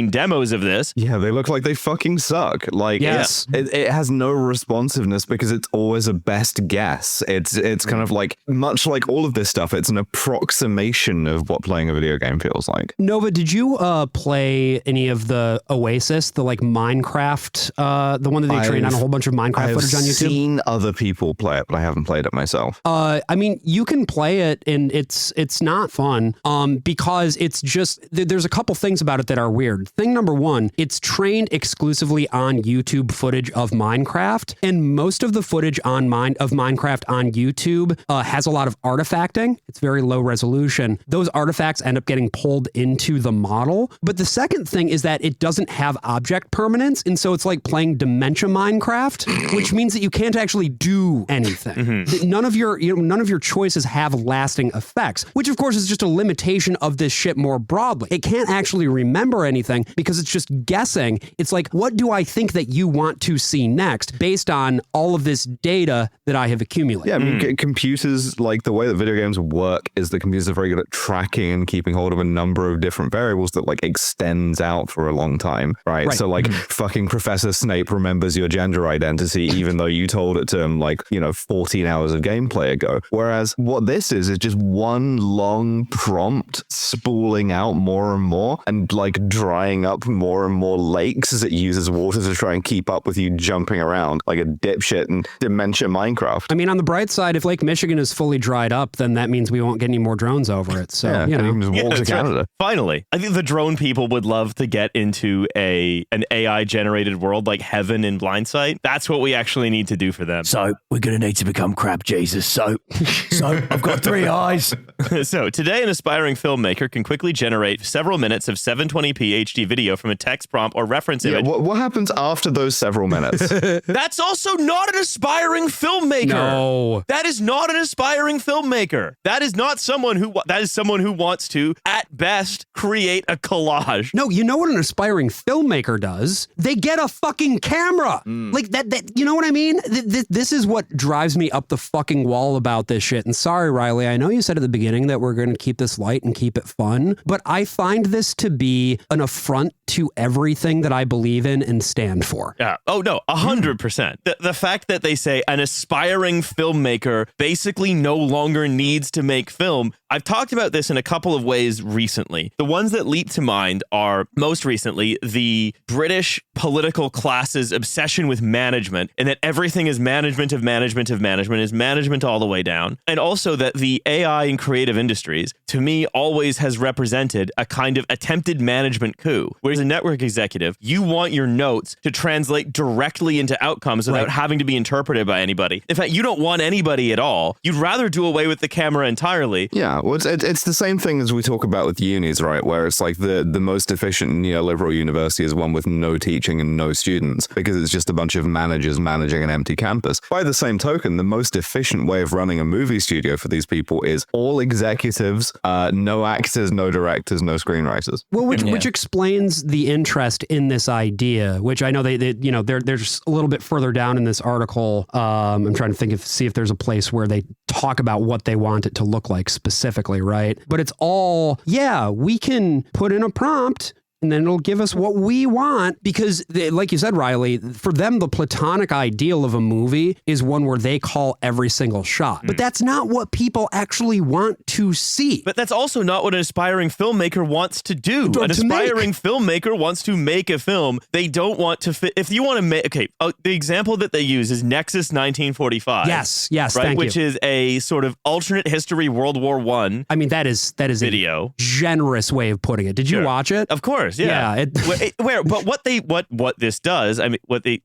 demos of this. Yeah, they look like they fucking suck. Like, yes. It has no responsiveness because it's always a best guess. It's kind of like, much like all of this stuff, it's an approximation of what playing a video game feels like. Nova, did you play any of the Oasis, the like Minecraft, the one that they trained on a whole bunch of Minecraft footage on YouTube? I've seen other people play it, but I haven't played it myself. I mean, you can play it and it's not fun because it's just, there's a couple things about it that are weird. Thing number one, it's trained exclusively on YouTube footage of Minecraft, and most of the footage of Minecraft on YouTube has a lot of artifacting. It's very low resolution. Those artifacts end up getting pulled into the model. But the second thing is that it doesn't have object permanence, and so it's like playing dementia Minecraft, which means that you can't actually do anything. None of your choices have lasting effects, which of course is just a limitation of this shit more broadly. It can't actually remember anything because it's just guessing. It's like, what do I think that you want to see next based on all of this data that I have accumulated? Yeah, I mean, computers, like the way that video games work is the computers are very good at tracking and keeping hold of a number of different variables that like extends out for a long time, right? So like fucking Professor Snape remembers your gender identity even though you told it to him like, 14 hours of gameplay ago. Whereas what this is just one long prompt spooling out more and more and like drying up more and more lakes as it uses water to try and keep up with you jumping around like a dipshit in dementia Minecraft. I mean, on the bright side, if Lake Michigan is fully dried up, then that means we won't get any more drones over it. So, yeah, you can just walk to Canada. Right. Finally, I think the drone people would love to get into an AI generated world like Heaven in Blindsight. That's what we actually need to do for them. So we're going to need to become crab Jesus. So I've got 3 eyes. So today, an aspiring filmmaker can quickly generate several minutes of 720p HD video from a text prompt or reference image. What happens after those several minutes? That's also not an aspiring filmmaker. No. That is not an aspiring filmmaker. That is not someone who wants to, at best, create a collage. No, you know what an aspiring filmmaker does? They get a fucking camera. Like that, you know what I mean? This is what drives me up the fucking wall about this shit. And sorry, Riley, I know you said at the beginning that we're going to keep this light and keep it fun, but I find this to be an affront to everything that I believe in and stand for. Yeah. Oh, no, 100%. The fact that they say an aspiring filmmaker basically no longer needs to make film. I've talked about this in a couple of ways recently. The ones that leap to mind are, most recently, the British political class's obsession with management, and that everything is management of management of management, is management all the way down. And also that the AI and creative industries, to me, always has represented a kind of attempted management coup. Whereas a network executive, you want your notes to translate directly into outcomes without having to be interpreted by anybody. In fact, you don't want anybody at all. You'd rather do away with the camera entirely. Yeah, well, it's the same thing as we talk about with unis, right? Where it's like the most efficient neoliberal university is one with no teaching and no students because it's just a bunch of managers managing an empty campus. By the same token, the most efficient way of running a movie studio for these people is all executives, no actors, no directors, no screenwriters. Well, which explains the interest in this idea, which I know they're just a little bit further down in this article. I'm trying to see if there's a place where they talk about what they want it to look like specifically, right? But it's all, we can put in a prompt and then it'll give us what we want because, like you said, Riley, for them, the platonic ideal of a movie is one where they call every single shot. But that's not what people actually want to see. But that's also not what an aspiring filmmaker wants to do. An aspiring filmmaker wants to make a film. They don't want to fit. If you want to make, the example that they use is Nexus 1945. Yes, right, which is a sort of alternate history World War I. I mean, that is video. A generous way of putting it. Did you watch it? Of course. Yeah. But what this does, I mean,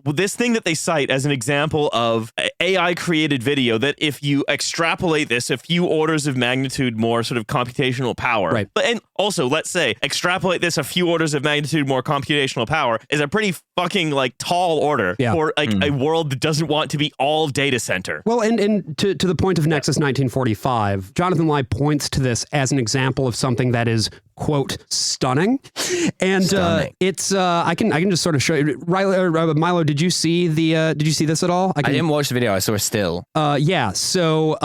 this thing that they cite as an example of AI created video, that if you extrapolate this a few orders of magnitude more sort of computational power, right? And also, let's say extrapolate this a few orders of magnitude more computational power is a pretty fucking like tall order for a world that doesn't want to be all data center. Well, and to the point of Nexus 1945, Jonathan Lai points to this as an example of something that is, quote, stunning. And Stunning. it's I can just sort of show you. Riley, Milo, did you see this at all? I didn't watch the video. I saw a still. Yeah. So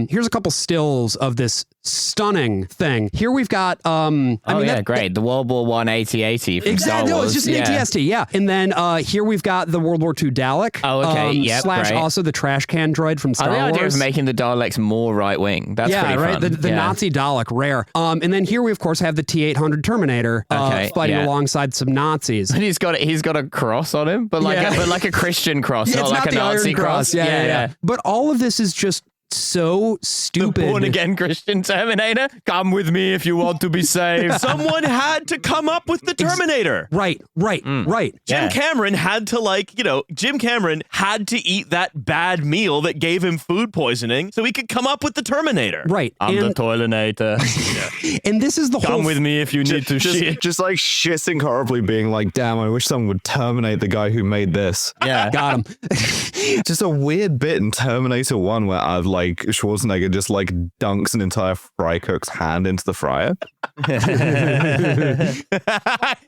here's a couple stills of this stunning thing. Here we've got Great. The World War I 8080 from Star exactly. No, Wars. it's just an ATST. Yeah. And then here we've got the World War II Dalek. Oh, okay. Yep, slash great. also the trash can droid from Star I like the idea Wars. of making the Daleks more right wing. That's pretty right. fun. The Nazi Dalek, rare. And then here we of course have the T-800 Terminator fighting alongside some Nazis. And he's got a cross on him, but like a Christian cross, Yeah, not it's like not a the Nazi Iron Cross. Yeah. But all of this is just so stupid. Born again Christian Terminator. Come with me if you want to be saved. Someone had to come up with the Terminator. Right. Jim Cameron had to eat that bad meal that gave him food poisoning so he could come up with the Terminator. Right. I'm the Toilinator. And this is the whole... Come with me if you need to shit. Just like shitting horribly, being like, damn, I wish someone would terminate the guy who made this. Yeah. Got him. Just a weird bit in Terminator 1 where I've like Schwarzenegger just like dunks an entire fry cook's hand into the fryer.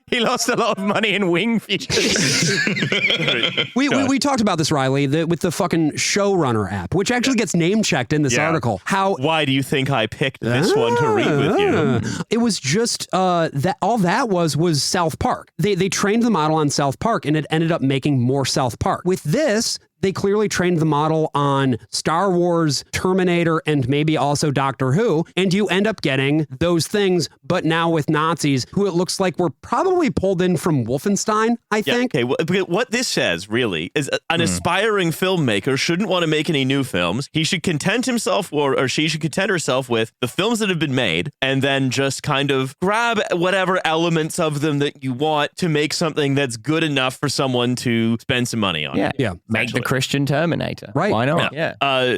He lost a lot of money in wing features. we talked about this, Riley, with the fucking Showrunner app, which actually gets name checked in this article. Why do you think I picked this one to read with you? It was just that all that was South Park. They trained the model on South Park, and it ended up making more South Park. With this, they clearly trained the model on Star Wars, Terminator, and maybe also Doctor Who, and you end up getting those things, but now with Nazis, who it looks like were probably pulled in from Wolfenstein, I think. Okay, what this says, really, is an aspiring filmmaker shouldn't want to make any new films. He should content himself, or she should content herself with the films that have been made, and then just kind of grab whatever elements of them that you want to make something that's good enough for someone to spend some money on. Yeah. Make the Christian Terminator. Right. Why not? Yeah.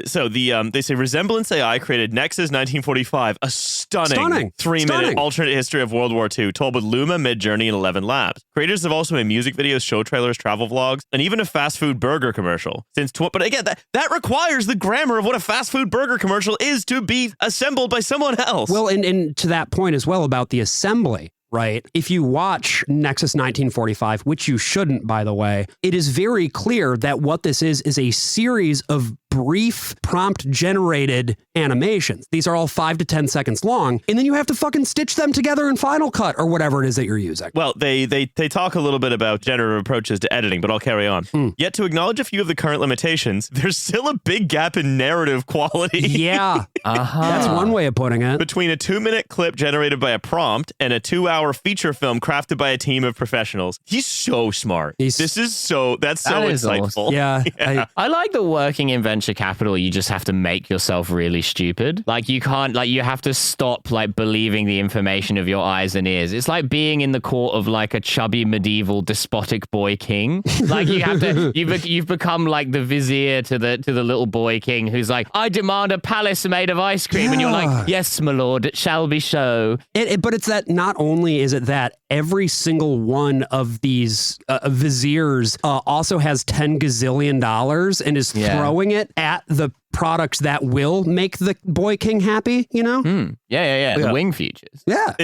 So they say Resemblance AI created Nexus 1945, a stunning 3-minute alternate history of World War II, told with Luma, Midjourney, and 11 Labs. Creators have also made music videos, show trailers, travel vlogs, and even a fast food burger commercial. But again, that requires the grammar of what a fast food burger commercial is to be assembled by someone else. Well, and to that point as well about the assembly. Right. If you watch Nexus 1945, which you shouldn't, by the way, it is very clear that what this is a series of brief prompt generated animations. These are all 5 to 10 seconds long, and then you have to fucking stitch them together in Final Cut or whatever it is that you're using. Well, they talk a little bit about generative approaches to editing, but I'll carry on. Yet to acknowledge a few of the current limitations, there's still a big gap in narrative quality. Yeah. That's one way of putting it. Between a 2-minute clip generated by a prompt and a 2-hour feature film crafted by a team of professionals. He's so smart. That's so insightful. Awesome. Yeah. I like the working in venture capital. You just have to make yourself really stupid. Like you can't, like you have to stop like believing the information of your eyes and ears. It's like being in the court of like a chubby medieval despotic boy king. Like you have to, you've become like the vizier to the little boy king who's like, I demand a palace made of ice cream. And you're like, yes, my lord, it shall be so. But it's that not only is it that every single one of these viziers also has $10 gazillion and is throwing it at the products that will make the boy king happy, you know? Yeah. The wing features. Yeah.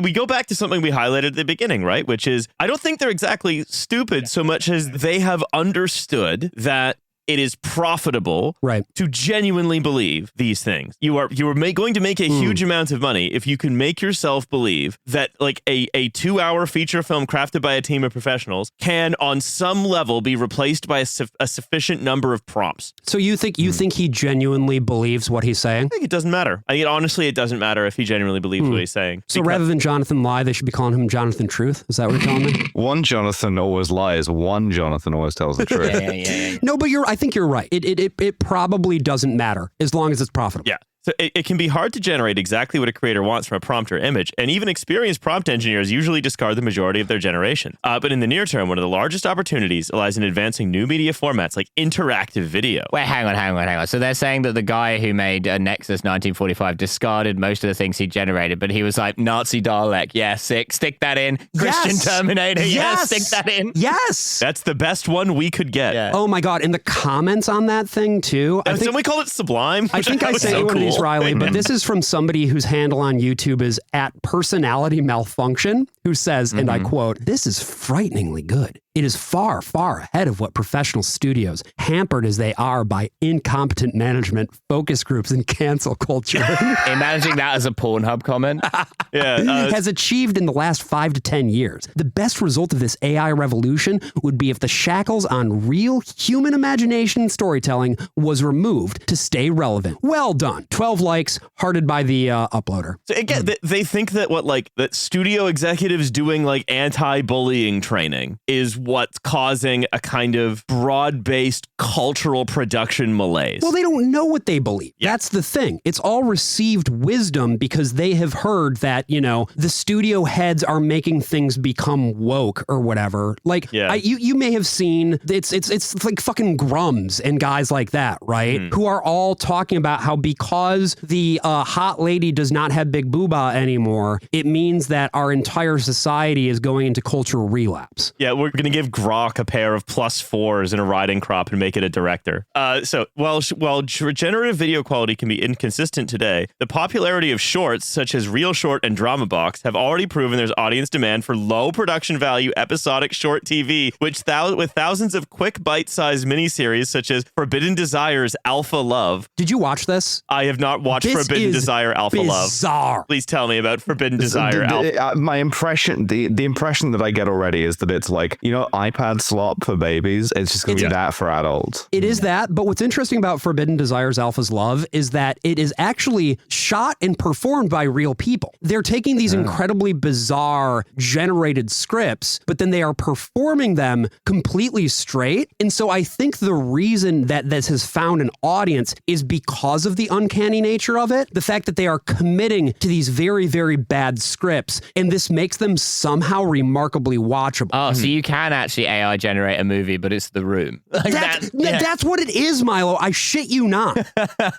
We go back to something we highlighted at the beginning, right? Which is, I don't think they're exactly stupid so much as they have understood that it is profitable to genuinely believe these things. You are going to make a huge amount of money if you can make yourself believe that like a 2-hour feature film crafted by a team of professionals can on some level be replaced by a sufficient number of prompts. So you think he genuinely believes what he's saying? I think it doesn't matter. I mean, honestly, it doesn't matter if he genuinely believes what he's saying. So rather than Jonathan Lie, they should be calling him Jonathan Truth? Is that what you're telling me? One Jonathan always lies. One Jonathan always tells the truth. Yeah. No, but I think you're right. It probably doesn't matter as long as it's profitable. Yeah. So it can be hard to generate exactly what a creator wants from a prompt or image, and even experienced prompt engineers usually discard the majority of their generation. But in the near term, one of the largest opportunities lies in advancing new media formats like interactive video. Wait, hang on. So they're saying that the guy who made Nexus 1945 discarded most of the things he generated, but he was like, Nazi Dalek, yeah, sick, stick that in. Christian Terminator, yeah, stick that in. Yes! That's the best one we could get. Yeah. Oh my God, and the comments on that thing too. I think somebody called it Sublime. I think I sent you one of these, Riley, but this is from somebody whose handle on YouTube is @personality malfunction. who says, and I quote, "This is frighteningly good. It is far, far ahead of what professional studios, hampered as they are by incompetent management, focus groups, and cancel culture, Imagining that as a Pornhub comment. has achieved in the last 5 to 10 years. The best result of this AI revolution would be if the shackles on real human imagination and storytelling was removed to stay relevant." Well done. 12 likes, hearted by the uploader. So again, they think that that studio executives doing like anti-bullying training is what's causing a kind of broad-based cultural production malaise. Well, they don't know what they believe. Yeah. That's the thing. It's all received wisdom because they have heard that, the studio heads are making things become woke or whatever. Like, you may have seen, it's like fucking Grums and guys like that, right? Who are all talking about how because the hot lady does not have big booba anymore, it means that our entire society is going into cultural relapse. Yeah, we're going to give Grok a pair of +4s and a riding crop and make it a director. So while generative video quality can be inconsistent today, the popularity of shorts such as Real Short and Drama Box have already proven there's audience demand for low production value episodic short TV, with thousands of quick bite-sized miniseries such as Forbidden Desires Alpha Love. Did you watch this? I have not watched Forbidden Desire Alpha Love. Please tell me about Forbidden Desire Alpha. My impression, the impression that I get already is that it's like, iPad slop for babies. It's just going to be that for adults. It is that, but what's interesting about Forbidden Desires Alpha's Love is that it is actually shot and performed by real people. They're taking these incredibly bizarre generated scripts, but then they are performing them completely straight. And so I think the reason that this has found an audience is because of the uncanny nature of it, the fact that they are committing to these very, very bad scripts, and this makes them somehow remarkably watchable. Oh, so you can actually AI generate a movie, but it's The Room. That's what it is, Milo. I shit you not.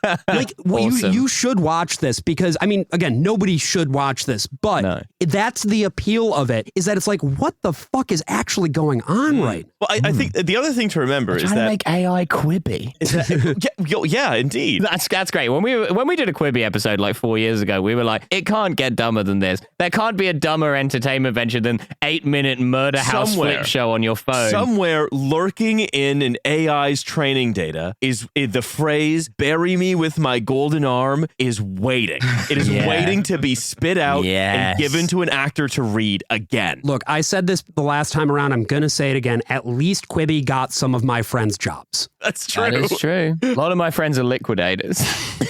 Awesome. You should watch this because, again, nobody should watch this, but that's the appeal of it, is that it's like, what the fuck is actually going on right now? Well, I think the other thing to remember is that to make AI Quibi. Yeah, indeed. That's great. When we did a Quibi episode like 4 years ago, we were like, it can't get dumber than this. There can't be a dumber entertainment venture than 8-minute murder house flip show on your phone. Somewhere lurking in an AI's training data is the phrase "bury me with my golden arm" is waiting. It is waiting to be spit out and given to an actor to read again. Look, I said this the last time around. I'm going to say it again. At least Quibi got some of my friends' jobs. That's true. That is true. A lot of my friends are liquidators.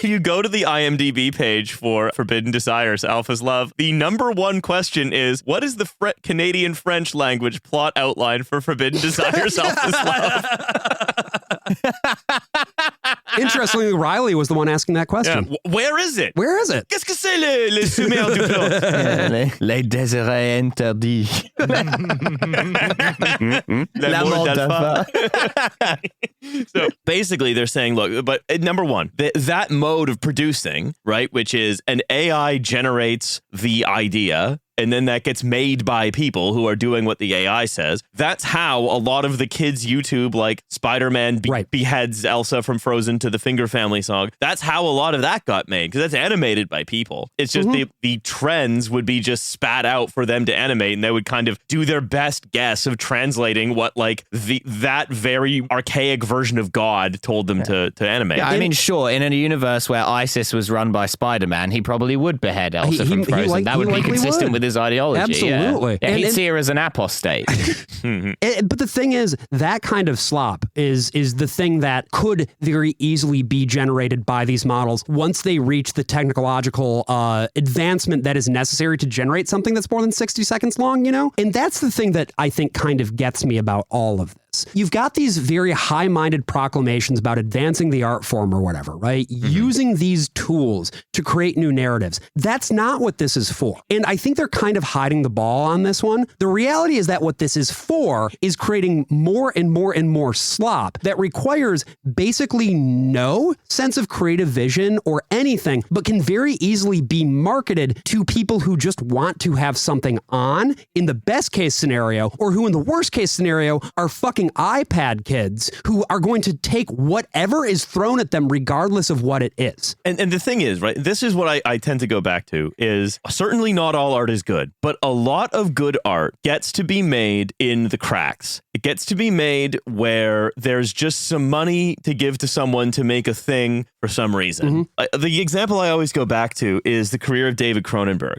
You go to the IMDb page for Forbidden Desires Alpha's Love. The number one question is, what is the Canadian French language plot outline for Forbidden Desires Alpha's Love? Interestingly, Riley was the one asking that question. Yeah. Where is it? Where is it? Qu'est-ce que c'est les sommaires du plot? Les désirés interdits. L'amour d'Alpha. So basically they're saying, look, but number one, that mode of producing, right, which is an AI generates the idea, and then that gets made by people who are doing what the AI says. That's how a lot of the kids' YouTube, like Spider-Man beheads Elsa from Frozen to the Finger Family song. That's how a lot of that got made, because that's animated by people. It's just the trends would be just spat out for them to animate, and they would kind of do their best guess of translating what like that very archaic version of God told them to animate. Yeah, I mean, sure, in a universe where ISIS was run by Spider-Man, he probably would behead Elsa from Frozen. That would be consistent with his ideology. Absolutely. Yeah, he'd see her as an apostate. But the thing is, that kind of slop is the thing that could very easily be generated by these models once they reach the technological advancement that is necessary to generate something that's more than 60 seconds long, And that's the thing that I think kind of gets me about all of this. You've got these very high-minded proclamations about advancing the art form or whatever, right? Using these tools to create new narratives. That's not what this is for. And I think they're kind of hiding the ball on this one. The reality is that what this is for is creating more and more and more slop that requires basically no sense of creative vision or anything, but can very easily be marketed to people who just want to have something on in the best case scenario, or who in the worst case scenario are fucking fucking iPad kids who are going to take whatever is thrown at them regardless of what it is. And the thing is, right, this is what I tend to go back to, is certainly not all art is good, but a lot of good art gets to be made in the cracks. It gets to be made where there's just some money to give to someone to make a thing for some reason. The example I always go back to is the career of David Cronenberg.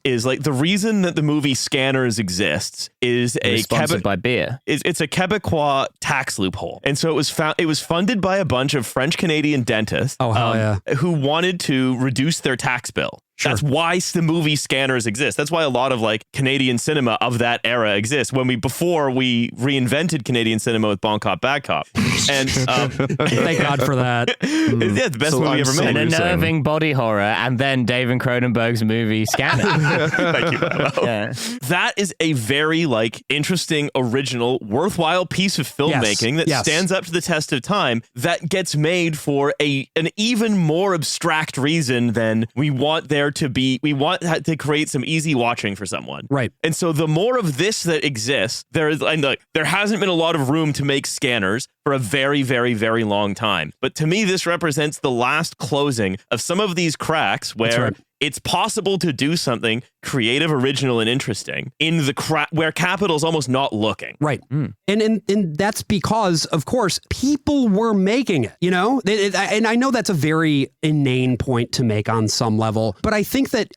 Is like the reason that the movie Scanners exists is sponsored by beer. It's a Quebecois tax loophole, and so it was funded by a bunch of French Canadian dentists who wanted to reduce their tax bill. Sure. That's why the movie Scanners exist. That's why a lot of like Canadian cinema of that era exists. Before we reinvented Canadian cinema with Bon Cop, Bad Cop. And thank God for that. Yeah, the best movie ever made. An unnerving body horror, and then David Cronenberg's movie Scanners. Thank you, Milo. Yeah. That is a very like interesting, original, worthwhile piece of filmmaking that stands up to the test of time, that gets made for an even more abstract reason than we want to create some easy watching for someone. Right. And so the more of this that exists, there hasn't been a lot of room to make Scanners for a very, very, very long time. But to me, this represents the last closing of some of these cracks where it's possible to do something creative, original, and interesting in the where capital's almost not looking. Right. And that's because, of course, people were making it, you know? And I know that's a very inane point to make on some level, but I think that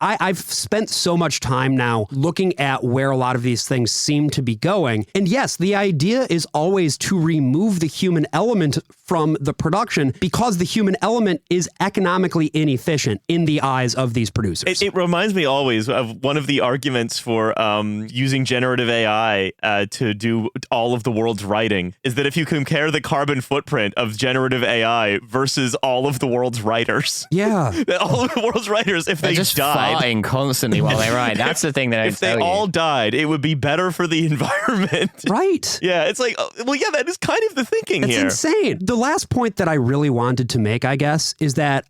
I've spent so much time now looking at where a lot of these things seem to be going. And yes, the idea is always to remove the human element from the production because the human element is economically inefficient in the eyes of these producers. It reminds me always of one of the arguments for using generative AI to do all of the world's writing is that if you compare the carbon footprint of generative AI versus all of the world's writers, that all of the world's writers, if they just died, farting constantly while they write. That's the thing that if they all died, it would be better for the environment. Right. Yeah, it's like, well, yeah, that is kind of the thinking here. It's insane. The last point that I really wanted to make, I guess, is that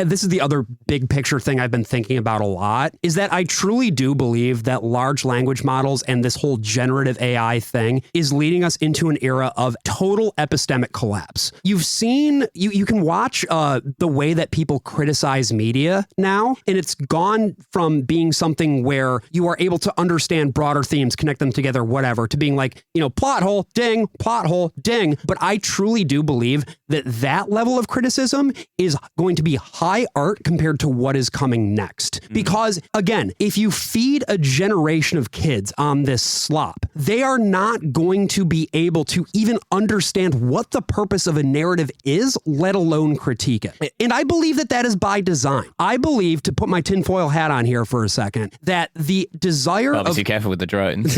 this is the other big picture thing I've been thinking about a lot, is that I truly do believe that large language models and this whole generative AI thing is leading us into an era of total epistemic collapse. You've seen, you can watch the way that people criticize media now, and it's gone from being something where you are able to understand broader themes, connect them together, whatever, to being like, plot hole, ding, plot hole, ding. But I truly do believe that level of criticism is going to be high art compared to what is coming next. Because again, if you feed a generation of kids on this slop, they are not going to be able to even understand what the purpose of a narrative is, let alone critique it. And I believe that is by design. I believe, to put my tinfoil hat on here for a second, that the desire Obviously, careful with the drones.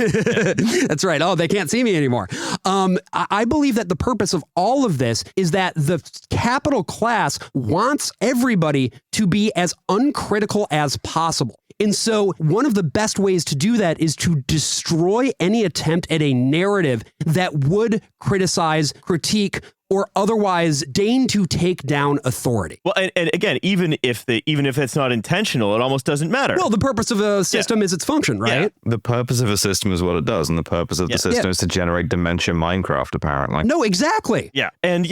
That's right. Oh, they can't see me anymore. I believe that the purpose of all of this is that the capital class wants everybody to be as uncritical as possible. And so one of the best ways to do that is to destroy any attempt at a narrative that would criticize, critique, or otherwise deign to take down authority. Well, and again, even if it's not intentional, it almost doesn't matter. Well, the purpose of a system is its function, right? Yeah. The purpose of a system is what it does, and the purpose of the system is to generate dementia Minecraft, apparently. No, exactly. Yeah. And,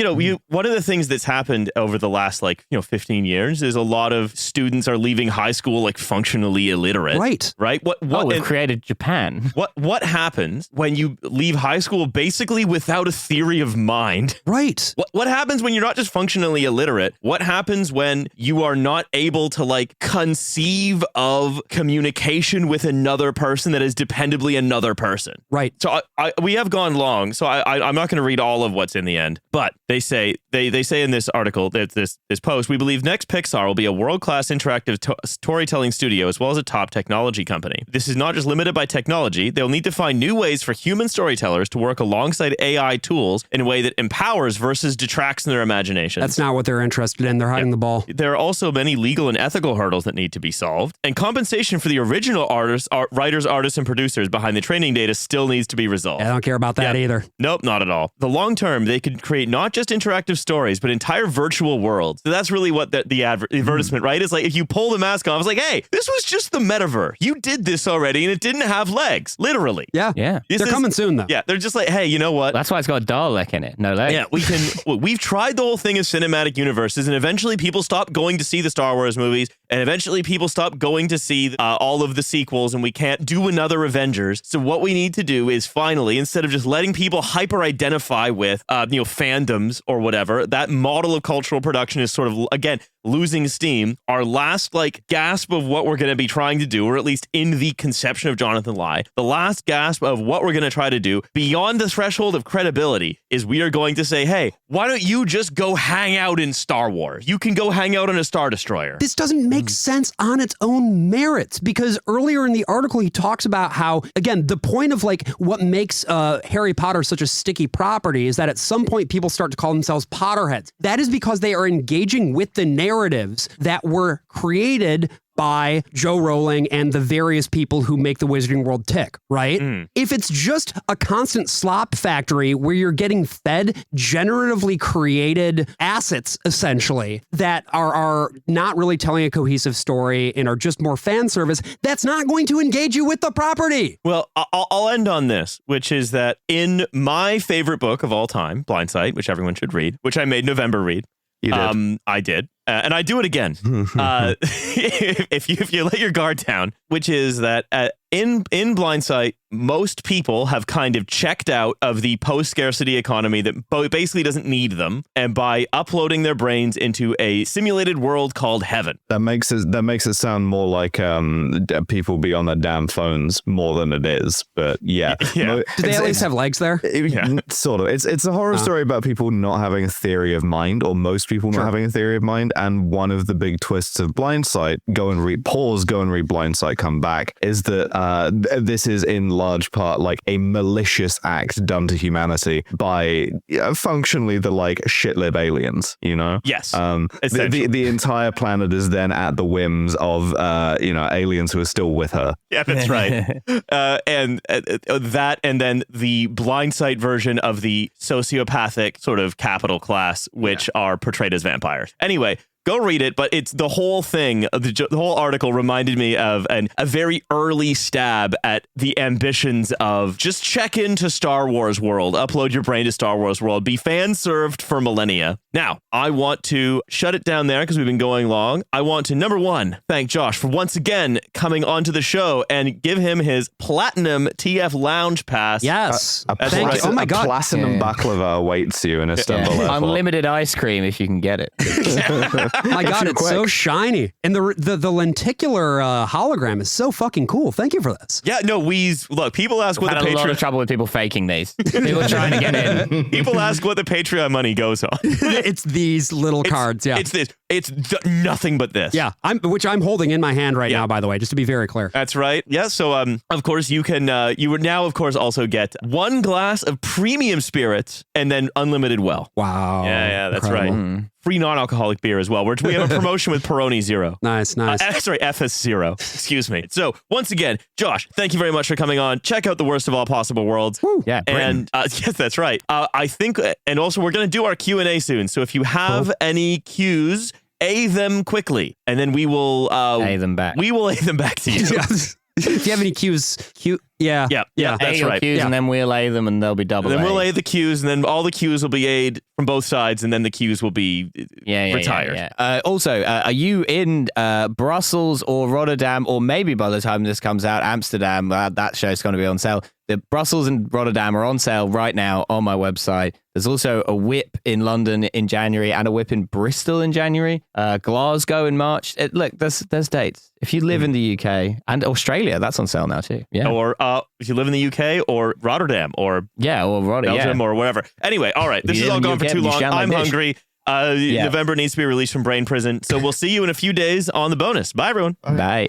one of the things that's happened over the last, 15 years is a lot of students are leaving high school, functionally illiterate. Right. Right? We've created Japan. What happens when you leave high school basically without a theory of mind? Right. What happens when you're not just functionally illiterate? What happens when you are not able to conceive of communication with another person that is dependably another person? Right. So we have gone long, so I'm not going to read all of what's in the end, but they say in this article, this post, we believe next Pixar will be a world-class interactive storytelling studio as well as a top technology company. This is not just limited by technology. They'll need to find new ways for human storytellers to work alongside AI tools in a way that empowers matters versus detracts in their imagination. That's not what they're interested in. They're hiding the ball. There are also many legal and ethical hurdles that need to be solved, and compensation for the original writers, artists, and producers behind the training data still needs to be resolved. I don't care about that either. Nope, not at all. The long term, they could create not just interactive stories, but entire virtual worlds. So that's really what the advertisement, right? It's like if you pull the mask off, it's like, hey, this was just the metaverse. You did this already, and it didn't have legs, literally. Yeah. They're coming soon, though. Yeah, they're just like, hey, you know what? That's why it's got a Dalek in it. No legs. Yeah, we've tried the whole thing as cinematic universes, and eventually people stopped going to see the Star Wars movies, and eventually people stopped going to see all of the sequels, and we can't do another Avengers. So what we need to do is finally, instead of just letting people hyper-identify with, fandoms or whatever, that model of cultural production is sort of, again, losing steam. Our last, gasp of what we're going to be trying to do, or at least in the conception of Jonathan Lai, the last gasp of what we're going to try to do beyond the threshold of credibility is we are going to say, hey, why don't you just go hang out in Star Wars? You can go hang out on a Star Destroyer. This doesn't make sense on its own merits, because earlier in the article, he talks about how, again, the point of what makes Harry Potter such a sticky property is that at some point people start to call themselves Potterheads. That is because they are engaging with the narratives that were created by Joe Rowling and the various people who make the Wizarding World tick, right? If it's just a constant slop factory where you're getting fed generatively created assets, essentially, that are not really telling a cohesive story and are just more fan service, that's not going to engage you with the property. Well, I'll end on this, which is that in my favorite book of all time, Blindsight, which everyone should read, which I made November read. You did. I did. And I do it again. If you let your guard down, which is that in Blindsight, most people have kind of checked out of the post-scarcity economy that basically doesn't need them, and by uploading their brains into a simulated world called Heaven. That makes it sound more like people be on their damn phones more than it is. But yeah. Do they at least have legs there? Sort of. It's a horror story about people not having a theory of mind, or most people not having a theory of mind. And one of the big twists of Blindsight, go and read Blindsight, come back, is that this is in large part like a malicious act done to humanity by functionally the shitlib aliens, you know? Yes. The entire planet is then at the whims of aliens who are still with her. Yeah, that's right. And that, and then the Blindsight version of the sociopathic sort of capital class, which are portrayed as vampires. Anyway, go read it, but it's the whole thing. The whole article reminded me of a very early stab at the ambitions of just check into Star Wars world, upload your brain to Star Wars world, be fan served for millennia. Now, I want to shut it down there because we've been going long. I want to, number one, thank Josh for once again coming onto the show and give him his platinum TF Lounge Pass. Yes. Thank you. Oh my God. A platinum baklava awaits you in Istanbul Airport. Unlimited ice cream if you can get it. My God, it's so shiny. And the lenticular hologram is so fucking cool. Thank you for this. Yeah, no, look, people ask what the Had a lot of Patreon... trouble with people faking these. People trying to get in. People ask what the Patreon money goes on. It's these little cards, yeah. It's this. It's nothing but this. Yeah, which I'm holding in my hand right now, by the way, just to be very clear. That's right. Yeah, so of course you can, you would now of course also get 1 glass of premium spirits and then unlimited well. Wow. Yeah, that's Incredible. right. Free non-alcoholic beer as well. We have a promotion with Peroni Zero. Nice. Sorry, FS Zero. Excuse me. So once again, Josh, thank you very much for coming on. Check out The Worst of All Possible Worlds. Woo. Yeah, and yes, that's right. I think, and also we're going to do our Q&A soon. So if you have any cues, A them quickly, and then we will A them back. We will A them back to you. If you have any cues, yeah, that's right. Cues, and then we'll A them, and they'll be double. And then A. we'll A the cues, and then all the cues will be A'd from both sides, and then the cues will be retired. Yeah. Also, are you in Brussels or Rotterdam, or maybe by the time this comes out, Amsterdam? That show's going to be on sale. The Brussels and Rotterdam are on sale right now on my website. There's also a whip in London in January and a whip in Bristol in January. Glasgow in March. Look, there's dates. If you live in the UK and Australia, that's on sale now too. Yeah. Or if you live in the UK or Rotterdam or Belgium or whatever. Anyway, all right. This has all gone for too long. I'm hungry. November needs to be released from brain prison. So we'll see you in a few days on the bonus. Bye, everyone. Bye.